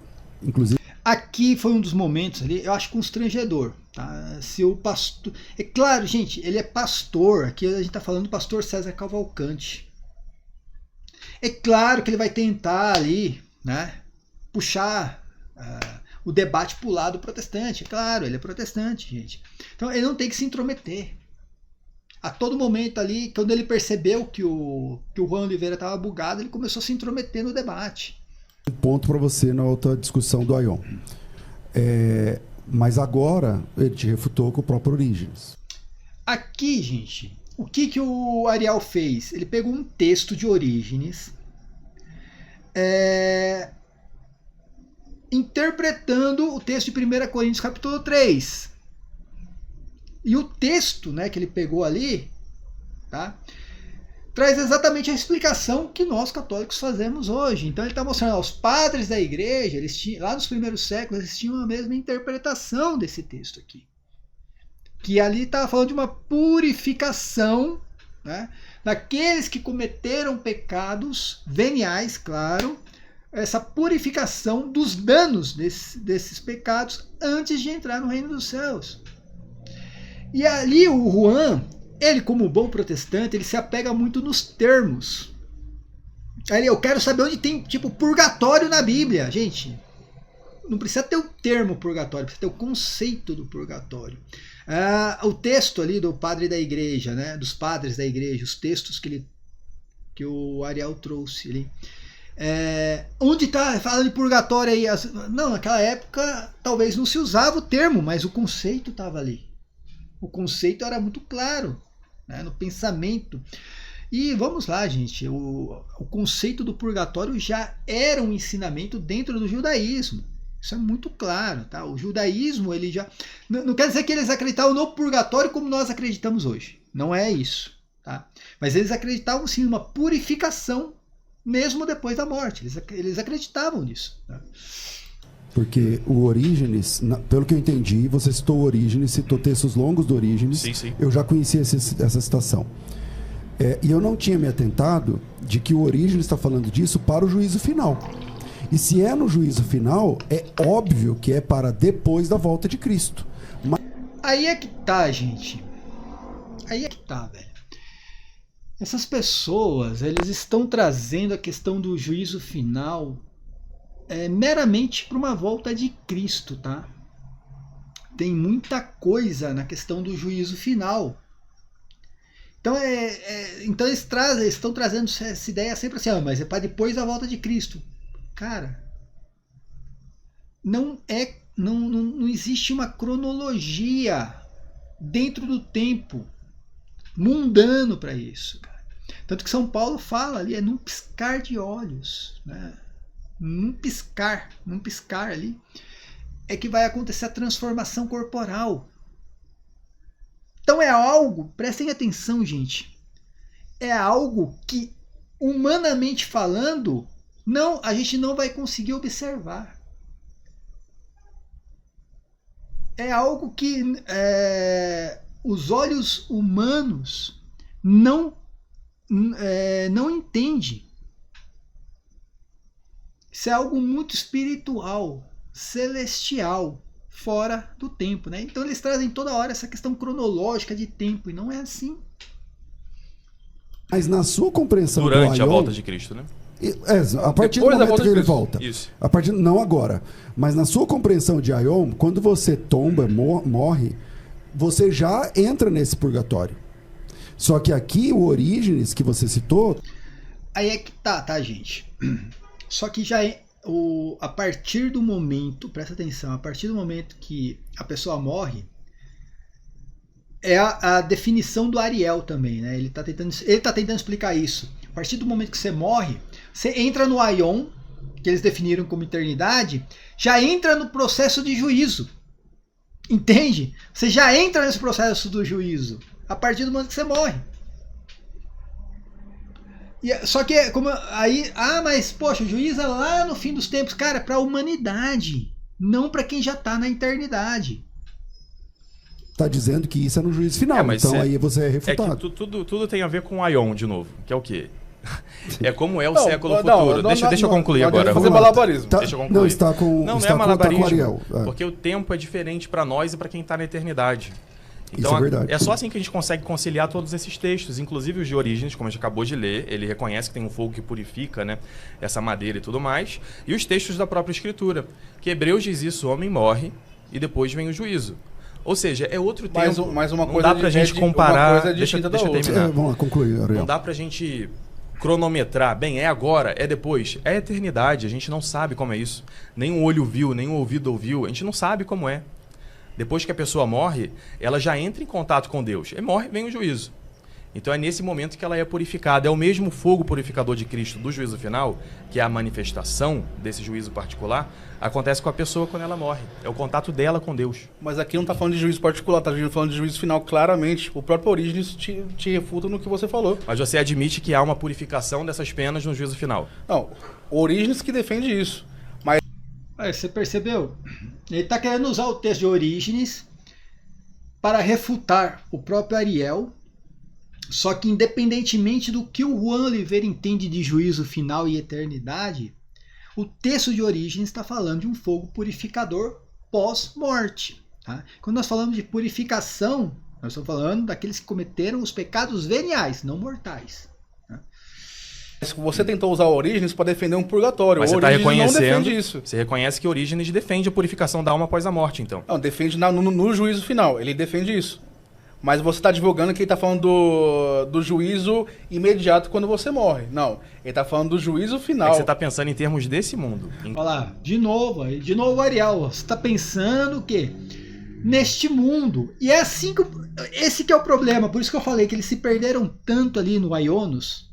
Inclusive... Aqui foi um dos momentos ali, eu acho constrangedor. Tá? Se o pastor... É claro, gente, ele é pastor. Aqui a gente está falando do pastor César Cavalcante. É claro que ele vai tentar ali, né, puxar o debate para o lado protestante. É claro, ele é protestante, gente. Então ele não tem que se intrometer. A todo momento ali, quando ele percebeu que o Juan Oliveira estava bugado, ele começou a se intrometer no debate. Um ponto para você na outra discussão do Aion. Mas agora ele te refutou com o próprio Orígenes. Aqui, gente, o que o Ariel fez? Ele pegou um texto de Orígenes, interpretando o texto de 1 Coríntios capítulo 3. E o texto, né, que ele pegou ali, tá, traz exatamente a explicação que nós católicos fazemos hoje. Então ele está mostrando aos padres da igreja, lá nos primeiros séculos, eles tinham a mesma interpretação desse texto aqui. Que ali estava falando de uma purificação, né, daqueles que cometeram pecados veniais, claro, essa purificação dos danos desses pecados antes de entrar no reino dos céus. E ali o Juan, ele como bom protestante, ele se apega muito nos termos. Aí eu quero saber onde tem tipo purgatório na Bíblia. Gente, não precisa ter o termo purgatório, precisa ter o conceito do purgatório. O texto ali do padre da igreja, né, dos padres da igreja, os textos que o Ariel trouxe ali. Onde está falando de purgatório aí? Não, naquela época talvez não se usava o termo, mas o conceito estava ali. O conceito era muito claro, né, no pensamento. E vamos lá, gente, o conceito do purgatório já era um ensinamento dentro do judaísmo. Isso é muito claro, tá? O judaísmo, ele já... Não quer dizer que eles acreditavam no purgatório como nós acreditamos hoje. Não é isso, tá? Mas eles acreditavam sim numa purificação mesmo depois da morte. Eles acreditavam nisso, tá? Porque o Orígenes, pelo que eu entendi, você citou o Orígenes, citou textos longos do Orígenes. Sim, sim. Eu já conhecia essa citação. E eu não tinha me atentado de que o Orígenes está falando disso para o juízo final. E se é no juízo final, é óbvio que é para depois da volta de Cristo. Mas... Aí é que tá, gente. Aí é que tá, velho. Essas pessoas, eles estão trazendo a questão do juízo final meramente para uma volta de Cristo, tá? Tem muita coisa na questão do juízo final. Então, então eles estão trazendo essa ideia sempre assim, mas é para depois da volta de Cristo. Cara, não existe uma cronologia dentro do tempo mundano para isso. Cara. Tanto que São Paulo fala ali, num piscar de olhos, né? Num piscar ali, é que vai acontecer a transformação corporal. Então é algo, prestem atenção, gente, é algo que, humanamente falando, a gente não vai conseguir observar. É algo que os olhos humanos não entendem. Isso é algo muito espiritual, celestial, fora do tempo, né? Então eles trazem toda hora essa questão cronológica de tempo, e não é assim. Mas na sua compreensão durante a volta de Cristo, né? A partir do momento que ele volta. Isso. Não agora. Mas na sua compreensão de Aion, quando você tomba, morre, você já entra nesse purgatório. Só que aqui, o Orígenes, que você citou... Aí é que tá, gente. Só que já a partir do momento, presta atenção, a partir do momento que a pessoa morre, é a definição do Ariel também, né? Ele tá tentando explicar isso. A partir do momento que você morre, você entra no Aion, que eles definiram como eternidade, já entra no processo de juízo. Entende? Você já entra nesse processo do juízo a partir do momento que você morre. Só que como aí, mas poxa, o juízo é lá no fim dos tempos, cara, para a humanidade, não para quem já está na eternidade. Tá dizendo que isso é no juízo final, então aí você é refutado. É que tudo tem a ver com o Aion de novo, que é o quê? É como é o século futuro. Deixa eu concluir agora. Fazer malabarismo. Deixa eu concluir. Não, está com não é malabarismo, Ariel. porque o tempo é diferente para nós e para quem está na eternidade. Então, isso é verdade. É só assim que a gente consegue conciliar todos esses textos, inclusive os de Orígenes, como a gente acabou de ler, ele reconhece que tem um fogo que purifica, né, essa madeira e tudo mais, e os textos da própria Escritura, que Hebreus diz isso, o homem morre e depois vem o juízo. Ou seja, é outro tempo. Mais uma não coisa dá pra gente comparar. Uma coisa deixa eu terminar. Vamos lá, concluir, Ariel. Não dá pra gente cronometrar. Bem, é agora, é depois. É eternidade, a gente não sabe como é isso. Nem um olho viu, nem um ouvido ouviu. A gente não sabe como é. Depois que a pessoa morre, ela já entra em contato com Deus. E morre, vem o juízo. Então é nesse momento que ela é purificada. É o mesmo fogo purificador de Cristo do juízo final, que é a manifestação desse juízo particular, acontece com a pessoa quando ela morre. É o contato dela com Deus. Mas aqui não está falando de juízo particular, está falando de juízo final claramente. O próprio Orígenes te refuta no que você falou. Mas você admite que há uma purificação dessas penas no juízo final? Não, Orígenes que defende isso. Mas você percebeu? Ele está querendo usar o texto de Orígenes para refutar o próprio Ariel. Só que independentemente do que o Juan Oliveira entende de juízo final e eternidade, o texto de Orígenes está falando de um fogo purificador pós-morte. Tá? Quando nós falamos de purificação, nós estamos falando daqueles que cometeram os pecados veniais, não mortais. Tá? Você tentou usar Orígenes para defender um purgatório. Mas o você está Orígenes reconhecendo, não defende isso. Você reconhece que Orígenes defende a purificação da alma após a morte, então. Não, defende no juízo final. Ele defende isso. Mas você está divulgando que ele está falando do juízo imediato quando você morre. Não, ele está falando do juízo final. É que você está pensando em termos desse mundo. Olha lá, de novo Ariel, você está pensando o quê? Neste mundo. E é assim que esse que é o problema. Por isso que eu falei que eles se perderam tanto ali no Aionos,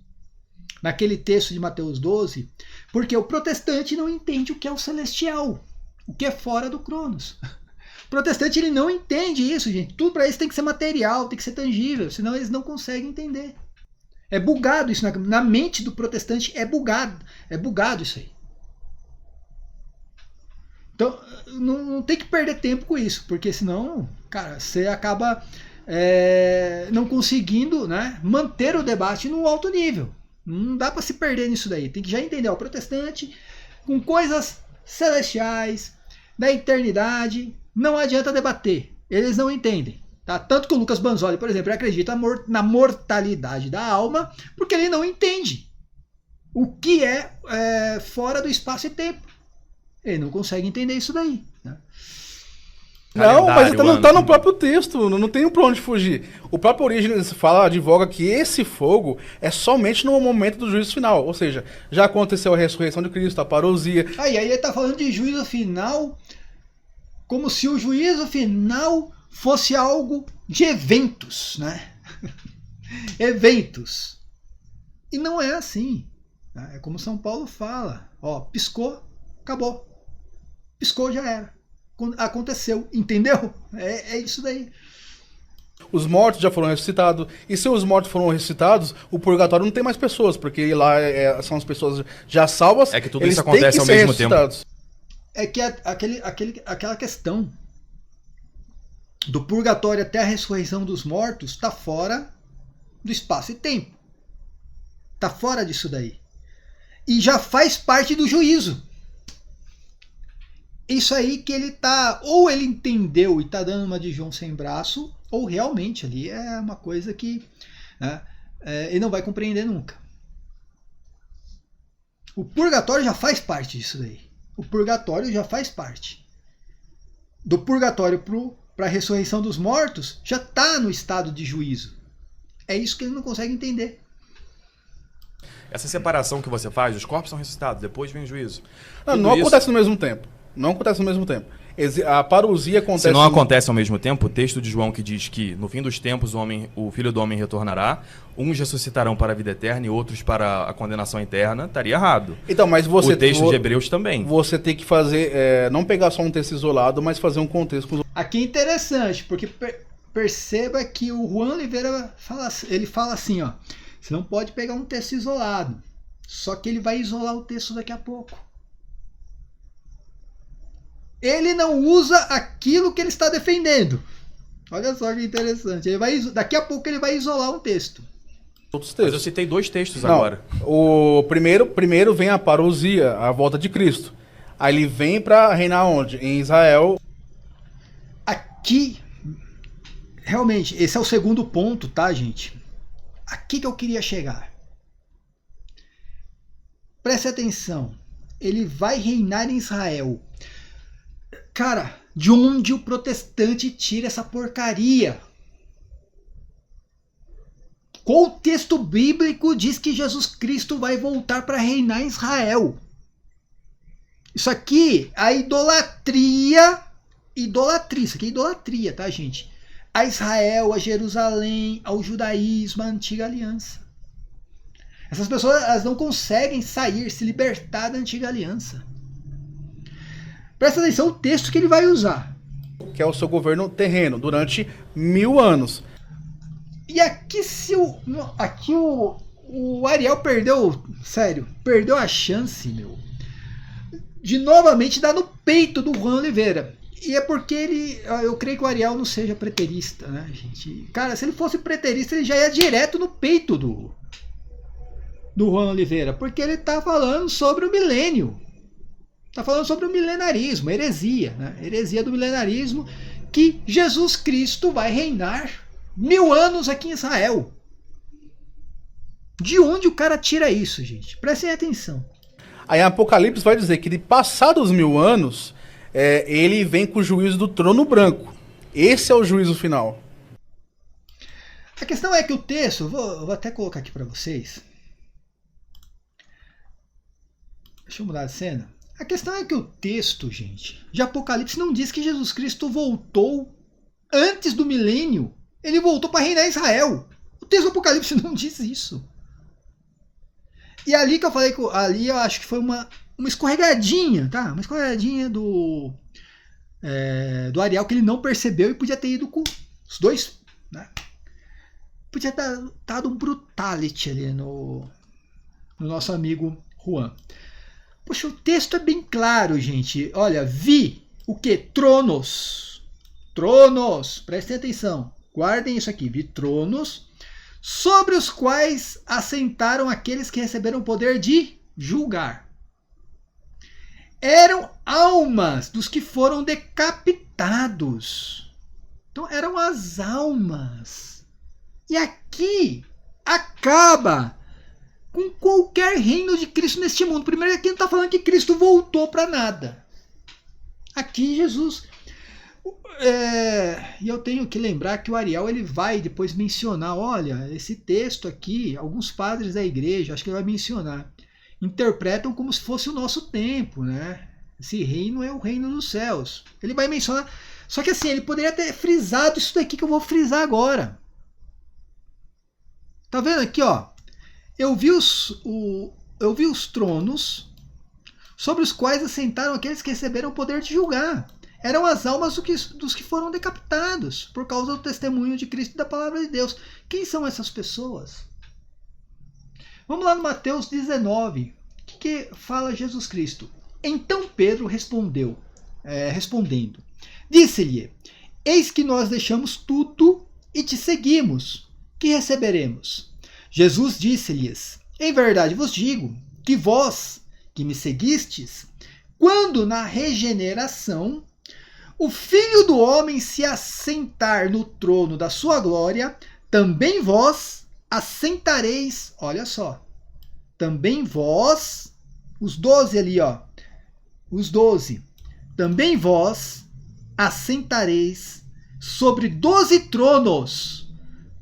naquele texto de Mateus 12, porque o protestante não entende o que é o celestial, o que é fora do Cronos. O protestante ele não entende isso, gente. Tudo para eles tem que ser material, tem que ser tangível, senão eles não conseguem entender. É bugado isso na mente do protestante, é bugado isso aí. Então não tem que perder tempo com isso, porque senão, cara, você acaba não conseguindo, né, manter o debate no alto nível. Não dá para se perder nisso daí. Tem que já entender o protestante com coisas celestiais, da eternidade. Não adianta debater, eles não entendem. Tá? Tanto que o Lucas Banzoli, por exemplo, ele acredita na mortalidade da alma, porque ele não entende o que é fora do espaço e tempo. Ele não consegue entender isso daí. Né? Não, mas calendário, não tá ano, no próprio texto, não tem pra onde fugir. O próprio Orígenes advoga que esse fogo é somente no momento do juízo final. Ou seja, já aconteceu a ressurreição de Cristo, a parousia. Aí ele tá falando de juízo final como se o juízo final fosse algo de eventos, né? Eventos. E não é assim. Né? É como São Paulo fala. Ó, piscou, acabou. Piscou, já era. Aconteceu, entendeu? É isso daí. Os mortos já foram ressuscitados. E se os mortos foram ressuscitados, o purgatório não tem mais pessoas, porque lá são as pessoas já salvas. É que tudo eles isso têm acontece que ao ser mesmo tempo. ressuscitados. É que aquela questão do purgatório até a ressurreição dos mortos está fora do espaço e tempo. Está fora disso daí. E já faz parte do juízo. Isso aí que ele tá, ou ele entendeu e tá dando uma de João sem braço, ou realmente ali é uma coisa que, né, ele não vai compreender nunca. O purgatório já faz parte disso daí. O purgatório já faz parte. Do purgatório para a ressurreição dos mortos, já está no estado de juízo. É isso que ele não consegue entender. Essa separação que você faz, os corpos são ressuscitados, depois vem o juízo. Não acontece no mesmo tempo. Não acontece ao mesmo tempo. A parousia acontece... Se não acontece ao mesmo tempo, o texto de João que diz que no fim dos tempos o Filho do Homem retornará, uns ressuscitarão para a vida eterna e outros para a condenação eterna, estaria errado. Então, mas você... O texto de Hebreus também. Você tem que fazer... não pegar só um texto isolado, mas fazer um contexto com os... Aqui é interessante, porque perceba que o Juan Oliveira fala assim, ó, você não pode pegar um texto isolado, só que ele vai isolar o texto daqui a pouco. Ele não usa aquilo que ele está defendendo. Olha só que interessante. Daqui a pouco ele vai isolar um texto. Outros textos. Mas eu citei 2 textos agora. O primeiro vem a parousia, a volta de Cristo. Aí ele vem para reinar onde? Em Israel. Aqui, realmente, esse é o segundo ponto, tá, gente? Aqui que eu queria chegar. Preste atenção. Ele vai reinar em Israel. Cara, de onde o protestante tira essa porcaria? Qual texto bíblico diz que Jesus Cristo vai voltar para reinar em Israel? Isso aqui, a idolatria, isso aqui é idolatria, tá, gente? A Israel, a Jerusalém, ao judaísmo, à antiga aliança. Essas pessoas, elas não conseguem se libertar da antiga aliança. Presta atenção no texto que ele vai usar. Que é o seu governo terreno, durante 1000 anos. E aqui o Ariel perdeu a chance, meu, de novamente dar no peito do Juan Oliveira. E é porque eu creio que o Ariel não seja preterista, né, gente? Cara, se ele fosse preterista, ele já ia direto no peito do Juan Oliveira, porque ele tá falando sobre o milênio. Está falando sobre o milenarismo, heresia, né? Heresia do milenarismo, que Jesus Cristo vai reinar 1000 anos aqui em Israel. De onde o cara tira isso, gente? Prestem atenção. Aí Apocalipse vai dizer que, de passados 1000 anos, ele vem com o juízo do trono branco. Esse é o juízo final. A questão é que o texto, vou até colocar aqui para vocês. Deixa eu mudar a cena. A questão é que o texto, gente, de Apocalipse não diz que Jesus Cristo voltou antes do milênio. Ele voltou para reinar em Israel. O texto do Apocalipse não diz isso. E ali que eu falei, ali eu acho que foi uma escorregadinha, tá? Uma escorregadinha do Ariel que ele não percebeu e podia ter ido com os dois, né? Podia ter dado um brutality ali no nosso amigo Juan. Poxa, o texto é bem claro, gente. Olha, vi o que? Tronos. Tronos. Prestem atenção. Guardem isso aqui. Vi tronos sobre os quais assentaram aqueles que receberam o poder de julgar. Eram almas dos que foram decapitados. Então eram as almas. E aqui acaba com qualquer reino de Cristo neste mundo. Primeiro, aqui não está falando que Cristo voltou para nada. Aqui Jesus... E eu tenho que lembrar que o Ariel ele vai depois mencionar, olha, esse texto aqui, alguns padres da igreja, acho que ele vai mencionar, interpretam como se fosse o nosso tempo, né? Esse reino é o reino dos céus. Ele vai mencionar, só que assim, ele poderia ter frisado isso daqui que eu vou frisar agora. Tá vendo aqui, ó? Eu vi os tronos sobre os quais assentaram aqueles que receberam o poder de julgar. Eram as almas dos que foram decapitados por causa do testemunho de Cristo e da palavra de Deus. Quem são essas pessoas? Vamos lá no Mateus 19. O que fala Jesus Cristo? Então Pedro respondendo, disse-lhe: eis que nós deixamos tudo e te seguimos. Que receberemos? Jesus disse-lhes: em verdade vos digo que vós que me seguistes, quando na regeneração o Filho do Homem se assentar no trono da sua glória, também vós assentareis, olha só, também vós, os 12 ali, ó, os 12, também vós assentareis sobre 12 tronos,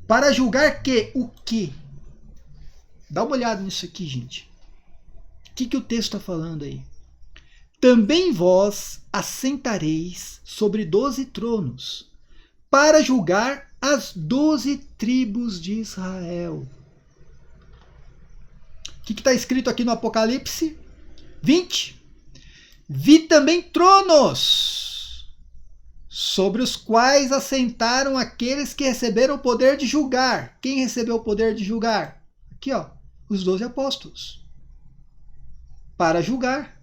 para julgar o quê? Dá uma olhada nisso aqui, gente. O que o texto está falando aí? Também vós assentareis sobre 12 tronos, para julgar as 12 tribos de Israel. O que está escrito aqui no Apocalipse 20? Vi também tronos, sobre os quais assentaram aqueles que receberam o poder de julgar. Quem recebeu o poder de julgar? Aqui, ó, os 12 apóstolos. Para julgar.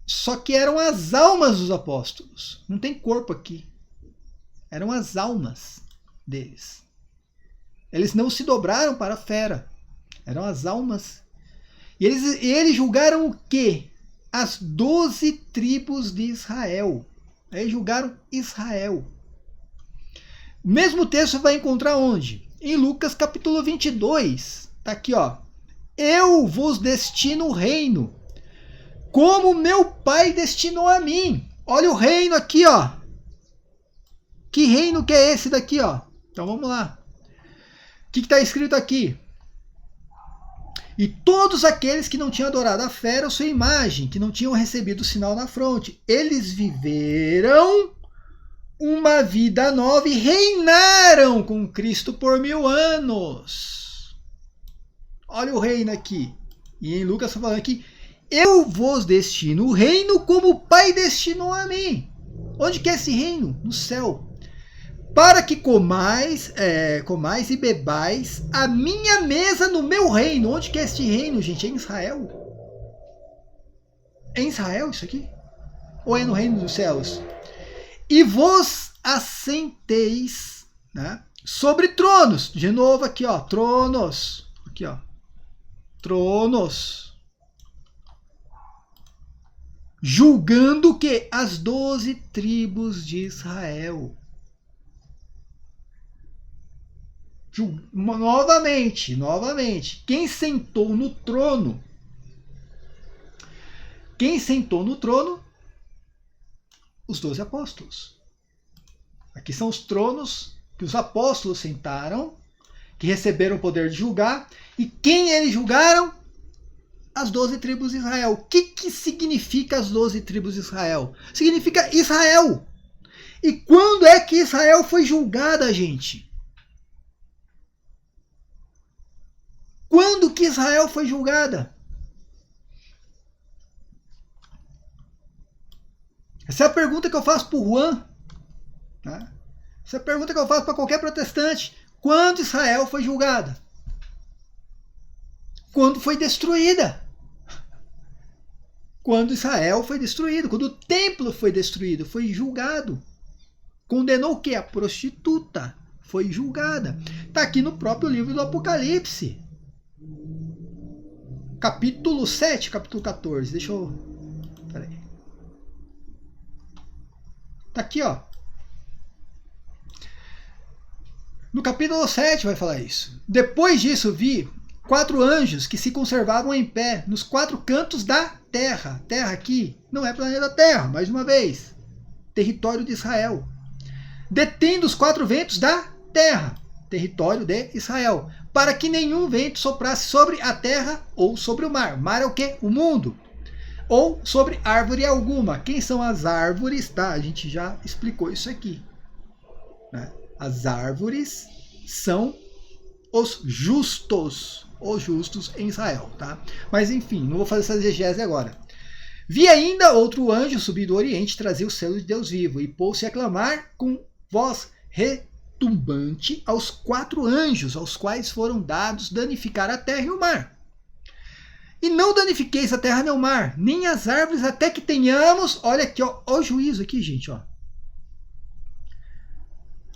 Só que eram as almas dos apóstolos. Não tem corpo aqui. Eram as almas deles. Eles não se dobraram para a fera. Eram as almas. E eles julgaram o quê? As 12 tribos de Israel. Eles julgaram Israel. O mesmo texto vai encontrar onde? Em Lucas capítulo 22. Está aqui, ó. Eu vos destino o reino, como meu pai destinou a mim. Olha o reino aqui, ó. Que reino que é esse daqui, ó? Então vamos lá. O que está escrito aqui? E todos aqueles que não tinham adorado a fera ou sua imagem, que não tinham recebido o sinal na fronte, eles viveram uma vida nova e reinaram com Cristo por 1000 anos. Olha o reino aqui. E em Lucas está falando aqui: eu vos destino o reino como o Pai destinou a mim. Onde que é esse reino? No céu. Para que comais e bebais a minha mesa no meu reino. Onde que é este reino, gente? É em Israel? É em Israel isso aqui? Ou é no reino dos céus? E vos assenteis, né, sobre tronos. De novo aqui, ó, tronos. Aqui, ó. Tronos. Julgando que as 12 tribos de Israel. Novamente. Quem sentou no trono? Os 12 apóstolos. Aqui são os tronos que os apóstolos sentaram, que receberam o poder de julgar. E quem eles julgaram? As 12 tribos de Israel. O que significa as 12 tribos de Israel? Significa Israel. E quando é que Israel foi julgada, gente? Quando que Israel foi julgada? Essa é a pergunta que eu faço para o Juan. Né? Essa é a pergunta que eu faço para qualquer protestante. Quando Israel foi julgada? Quando foi destruída. Quando Israel foi destruído. Quando o templo foi destruído. Foi julgado. Condenou o quê? A prostituta. Foi julgada. Está aqui no próprio livro do Apocalipse. Capítulo 7, capítulo 14. Deixa eu... Peraí. Tá aqui, ó. No capítulo 7 vai falar isso. Depois disso vi 4 anjos que se conservavam em pé nos 4 cantos da Terra. Terra aqui não é planeta Terra, mais uma vez. Território de Israel. Detendo os 4 ventos da terra. Território de Israel. Para que nenhum vento soprasse sobre a terra ou sobre o mar. Mar é o quê? O mundo. Ou sobre árvore alguma. Quem são as árvores? Tá, a gente já explicou isso aqui. Né? As árvores são os justos em Israel, tá? Mas enfim, não vou fazer essa exegese agora. Vi ainda outro anjo subir do Oriente, trazer o selo de Deus vivo, e pôs-se a clamar com voz retumbante aos 4 anjos, aos quais foram dados danificar a terra e o mar. E não danifiqueis a terra nem o mar, nem as árvores, até que tenhamos, olha aqui, ó, o juízo aqui, gente, ó.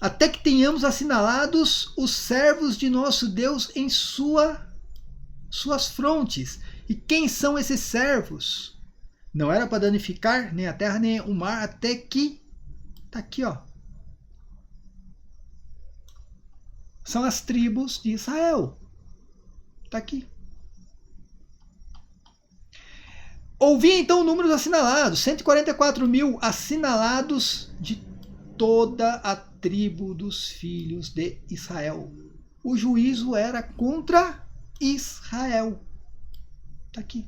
Até que tenhamos assinalados os servos de nosso Deus em suas frontes. E quem são esses servos? Não era para danificar nem a terra nem o mar, até que... Tá aqui, ó. São as tribos de Israel. Tá aqui. Ouvi então o número dos assinalados. 144.000 assinalados de toda a tribo dos filhos de Israel. O juízo era contra Israel. Tá aqui.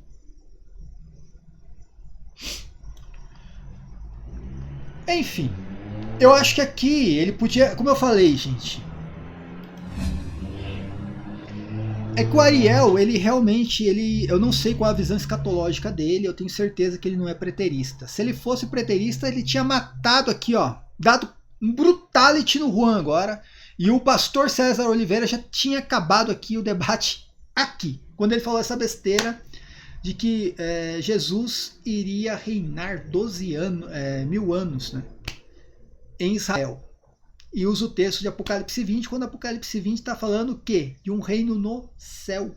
Enfim, eu acho que aqui ele podia, como eu falei, gente, é que o Ariel, ele realmente, eu não sei qual a visão escatológica dele, eu tenho certeza que ele não é preterista. Se ele fosse preterista, ele tinha matado aqui, ó, dado um brutality no Juan agora, e o pastor César Oliveira já tinha acabado aqui o debate aqui, quando ele falou essa besteira de que Jesus iria reinar 1000 anos, né, em Israel. E usa o texto de Apocalipse 20, quando Apocalipse 20 está falando o quê? De um reino no céu.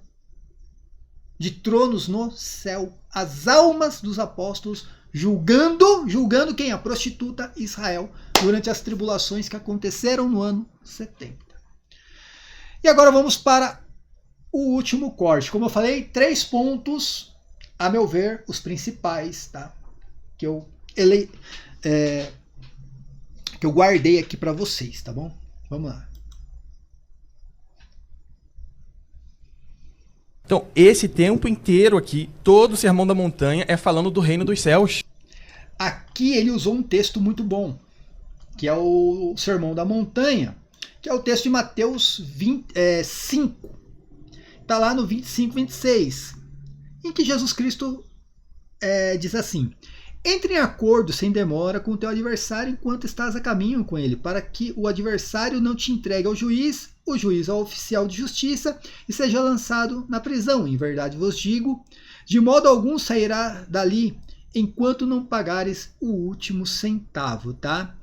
De tronos no céu. As almas dos apóstolos julgando quem? A prostituta Israel, durante as tribulações que aconteceram no ano 70. E agora vamos para o último corte. Como eu falei, 3 pontos, a meu ver, os principais, tá? Que eu guardei aqui para vocês, tá bom? Vamos lá. Então, esse tempo inteiro aqui, todo o Sermão da Montanha é falando do reino dos céus. Aqui ele usou um texto muito bom, que é o Sermão da Montanha, que é o texto de Mateus 5. Está lá no 25, 26, em que Jesus Cristo diz assim: entre em acordo sem demora com o teu adversário enquanto estás a caminho com ele, para que o adversário não te entregue ao juiz, o juiz ao oficial de justiça, e seja lançado na prisão. Em verdade vos digo, de modo algum sairá dali, enquanto não pagares o último centavo, tá?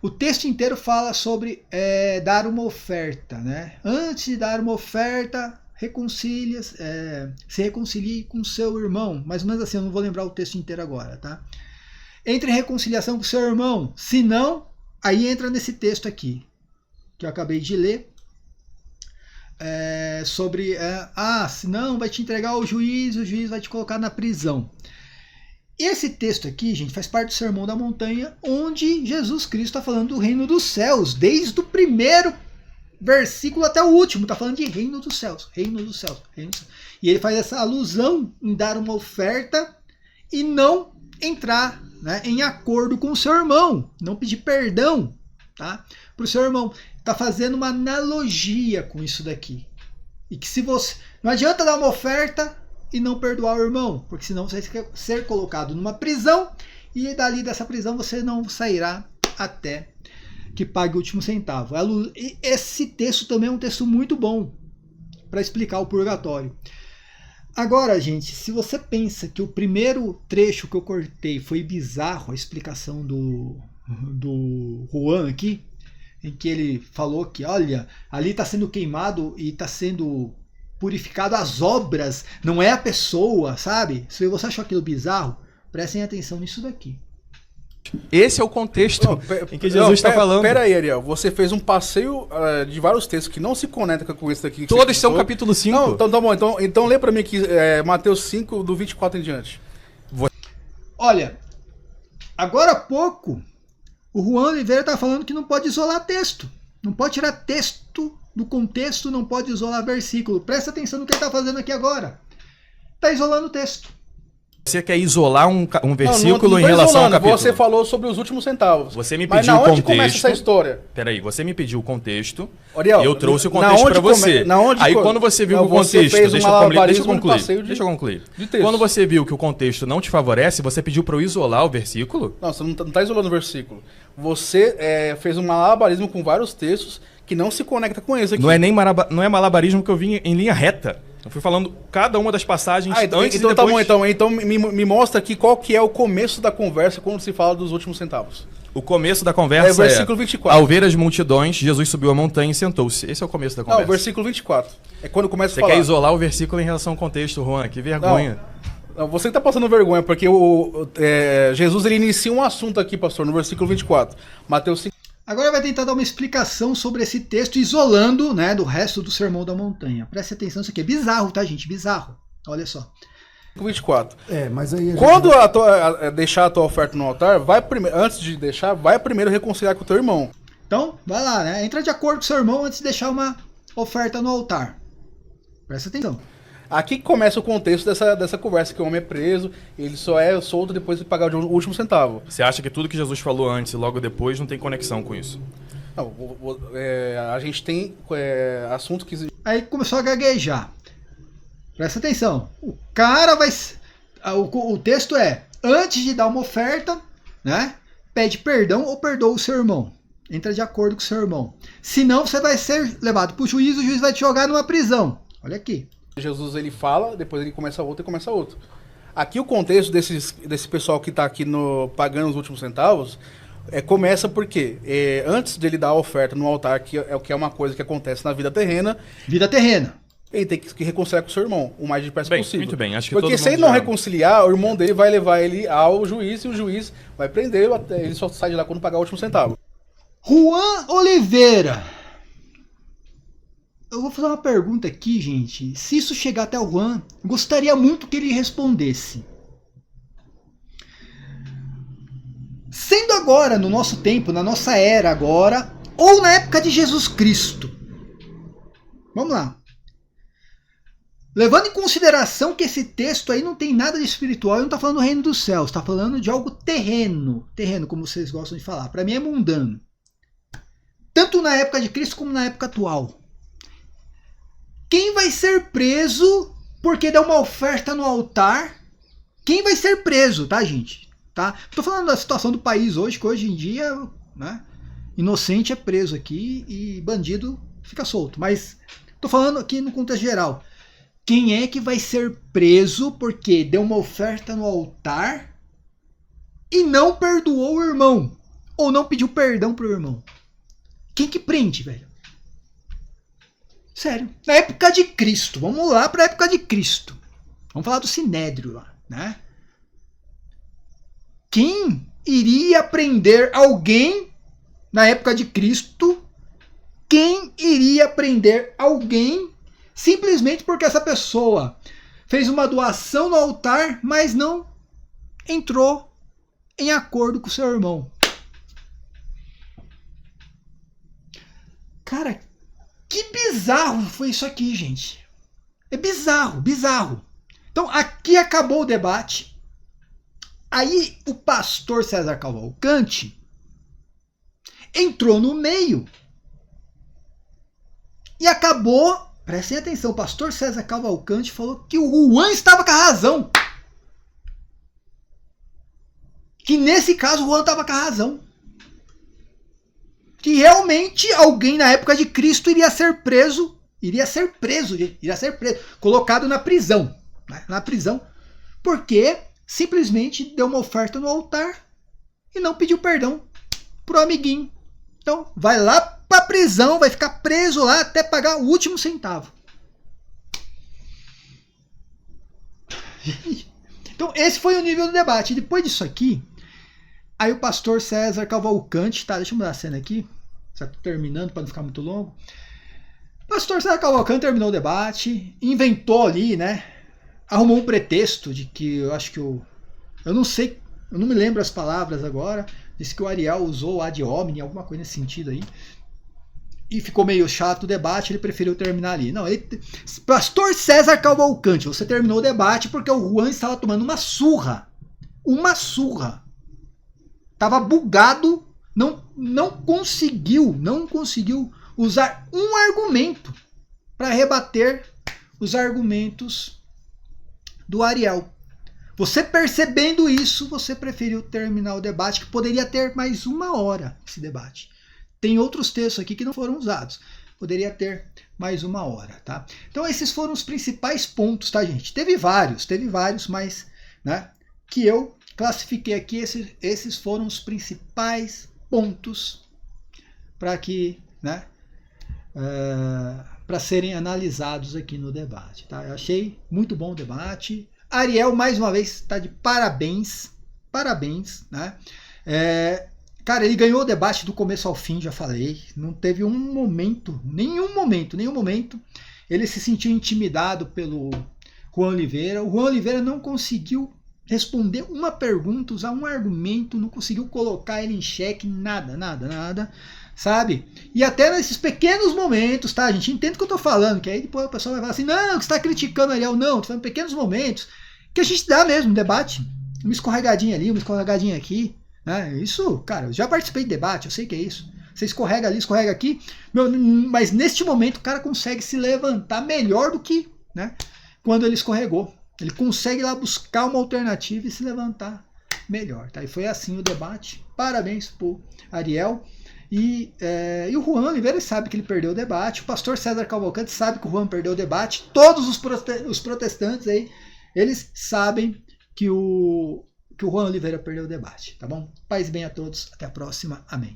O texto inteiro fala sobre dar uma oferta, né? Antes de dar uma oferta, se reconcilie com seu irmão. Mais ou menos assim, eu não vou lembrar o texto inteiro agora, tá? Entre em reconciliação com seu irmão. Se não, aí entra nesse texto aqui, que eu acabei de ler, sobre, se não, vai te entregar ao juiz, o juiz vai te colocar na prisão. Esse texto aqui, gente, faz parte do Sermão da Montanha, onde Jesus Cristo está falando do reino dos céus, desde o primeiro versículo até o último, está falando de reino dos céus, reino dos céus, reino dos céus. E ele faz essa alusão em dar uma oferta e não entrar, né, em acordo com o seu irmão, não pedir perdão, tá, para o seu irmão. Está fazendo uma analogia com isso daqui. E que se você... Não adianta dar uma oferta e não perdoar o irmão, porque senão você vai ser colocado numa prisão e dali dessa prisão você não sairá até que pague o último centavo. Esse texto também é um texto muito bom para explicar o purgatório. Agora, gente, se você pensa que o primeiro trecho que eu cortei foi bizarro, a explicação do Juan aqui, em que ele falou que, olha, ali está sendo queimado e está sendo purificado as obras, não é a pessoa, sabe? Se você achou aquilo bizarro, prestem atenção nisso daqui. Esse é o contexto em que Jesus está falando. Pera aí, Ariel. Você fez um passeio de vários textos que não se conectam com esse daqui. Todos são capítulo 5. Não, então tá bom. Então lê pra mim aqui, Mateus 5, do 24 em diante. Olha, agora há pouco, o Juan Oliveira está falando que não pode isolar texto. Não pode tirar texto do contexto, não pode isolar versículo. Presta atenção no que ele está fazendo aqui agora. Está isolando o texto. Você quer isolar um versículo não em relação ao isolando, capítulo? Você falou sobre os últimos centavos. Você me Mas pediu na o onde contexto. começa essa história? Peraí, você me pediu o contexto. Ariel, eu trouxe o na contexto onde para você. Aí quando você viu que o você contexto... fez Deixa um eu malabarismo no concluir. passeio de- Deixa eu concluir. de texto. Quando você viu que o contexto não te favorece, você pediu para eu isolar o versículo? Não, você não tá isolando o versículo. Você fez um malabarismo com vários textos que não se conecta com esse aqui. Não é malabarismo que eu vim em linha reta. Eu fui falando cada uma das passagens então, antes então e depois... tá bom, então me mostra aqui qual que é o começo da conversa quando se fala dos últimos centavos. O começo da conversa É o versículo 24. Ao ver as multidões, Jesus subiu a montanha e sentou-se. Esse é o começo da Não, conversa. o versículo 24. É quando começa a Você falar. quer isolar o versículo em relação ao contexto, Juan? Que vergonha. Não, você que tá passando vergonha, porque Jesus ele inicia um assunto aqui, pastor, no versículo 24. Mateus 5. Agora vai tentar dar uma explicação sobre esse texto, isolando, né, do resto do Sermão da Montanha. Preste atenção, isso aqui é bizarro, tá, gente? Bizarro. Olha só. 24. Mas aí Quando deixar a tua oferta no altar, antes de deixar, vai primeiro reconciliar com o teu irmão. Então, vai lá, né? Entra de acordo com o seu irmão antes de deixar uma oferta no altar. Presta atenção. Aqui que começa o contexto dessa conversa, que o homem é preso, ele só é solto depois de pagar o último centavo. Você acha que tudo que Jesus falou antes e logo depois não tem conexão com isso? Não, a gente tem assunto que... Aí começou a gaguejar. Presta atenção. O cara vai... O texto é, antes de dar uma oferta, né? Pede perdão ou perdoa o seu irmão. Entra de acordo com o seu irmão. Senão você vai ser levado para o juiz vai te jogar numa prisão. Olha aqui. Jesus ele fala, depois ele começa outro e começa outro. Aqui o contexto desse pessoal que está aqui pagando os últimos centavos começa porque antes de ele dar a oferta no altar, que é uma coisa que acontece na vida terrena. Vida terrena. Ele tem que reconciliar com o seu irmão o mais depressa possível. Muito bem, acho que porque todo se mundo ele não já... reconciliar, o irmão dele vai levar ele ao juiz e o juiz vai prendê-lo, até ele só sai de lá quando pagar o último centavo. Juan Oliveira. Eu vou fazer uma pergunta aqui, gente. Se isso chegar até o Juan, gostaria muito que ele respondesse. Sendo agora, no nosso tempo, na nossa era agora, ou na época de Jesus Cristo. Vamos lá. Levando em consideração que esse texto aí não tem nada de espiritual, ele não está falando do reino dos céus, está falando de algo terreno. Terreno, como vocês gostam de falar. Para mim é mundano. Tanto na época de Cristo como na época atual. Quem vai ser preso porque deu uma oferta no altar? Quem vai ser preso, tá, gente? Tá? Tô falando da situação do país hoje, que hoje em dia, né, inocente é preso aqui e bandido fica solto. Mas tô falando aqui no contexto geral. Quem é que vai ser preso porque deu uma oferta no altar e não perdoou o irmão? Ou não pediu perdão pro irmão? Quem que prende, velho? Sério. Na época de Cristo. Vamos lá para a época de Cristo. Vamos falar do Sinédrio lá, né? Quem iria prender alguém na época de Cristo? Quem iria prender alguém simplesmente porque essa pessoa fez uma doação no altar, mas não entrou em acordo com o seu irmão? Cara, que bizarro foi isso aqui, gente. É bizarro, bizarro. Então, aqui acabou o debate. Aí, o pastor César Cavalcante entrou no meio e acabou... Prestem atenção, o pastor César Cavalcante falou que o Juan estava com a razão. Que nesse caso o Juan estava com a razão. Que realmente alguém na época de Cristo iria ser preso, colocado na prisão, né? Na prisão, porque simplesmente deu uma oferta no altar e não pediu perdão pro amiguinho. Então vai lá pra prisão, vai ficar preso lá até pagar o último centavo. Então esse foi o nível do debate. E depois disso aqui, aí o pastor César Cavalcante, tá, deixa eu mudar a cena aqui, já tô terminando para não ficar muito longo. O pastor César Cavalcante terminou o debate, inventou ali, né, arrumou um pretexto de que eu acho que eu não sei eu não me lembro as palavras agora, disse que o Ariel usou ad hominem, alguma coisa nesse sentido aí, e ficou meio chato o debate, ele preferiu terminar ali. Não, Pastor César Cavalcante, você terminou o debate porque o Juan estava tomando uma surra. Uma surra. Estava bugado, não conseguiu usar um argumento para rebater os argumentos do Ariel. Você percebendo isso, você preferiu terminar o debate, que poderia ter mais 1 hora esse debate. Tem outros textos aqui que não foram usados. Poderia ter mais 1 hora, tá? Então esses foram os principais pontos, tá, gente? Teve vários, mas, né, que eu classifiquei aqui, esses foram os principais pontos para que, né, para serem analisados aqui no debate, tá? Eu achei muito bom o debate. Ariel, mais uma vez, está de parabéns, né? Cara, ele ganhou o debate do começo ao fim, já falei. Não teve nenhum momento, ele se sentiu intimidado pelo Juan Oliveira. O Juan Oliveira não conseguiu responder uma pergunta, usar um argumento, não conseguiu colocar ele em xeque, nada, sabe? E até nesses pequenos momentos, tá, gente? Entende o que eu tô falando, que aí depois o pessoal vai falar assim, não, que você tá criticando o Ariel. Não, tô falando pequenos momentos que a gente dá mesmo, debate. Uma escorregadinha ali, uma escorregadinha aqui, né? Isso, cara, eu já participei de debate, eu sei que é isso. Você escorrega ali, escorrega aqui, mas neste momento o cara consegue se levantar melhor do que, né, quando ele escorregou. Ele consegue lá buscar uma alternativa e se levantar melhor, tá? E foi assim o debate. Parabéns pro Ariel. E o Juan Oliveira sabe que ele perdeu o debate. O pastor César Cavalcante sabe que o Juan perdeu o debate. Todos os protestantes aí, eles sabem que o Juan Oliveira perdeu o debate, tá bom? Paz e bem a todos. Até a próxima. Amém.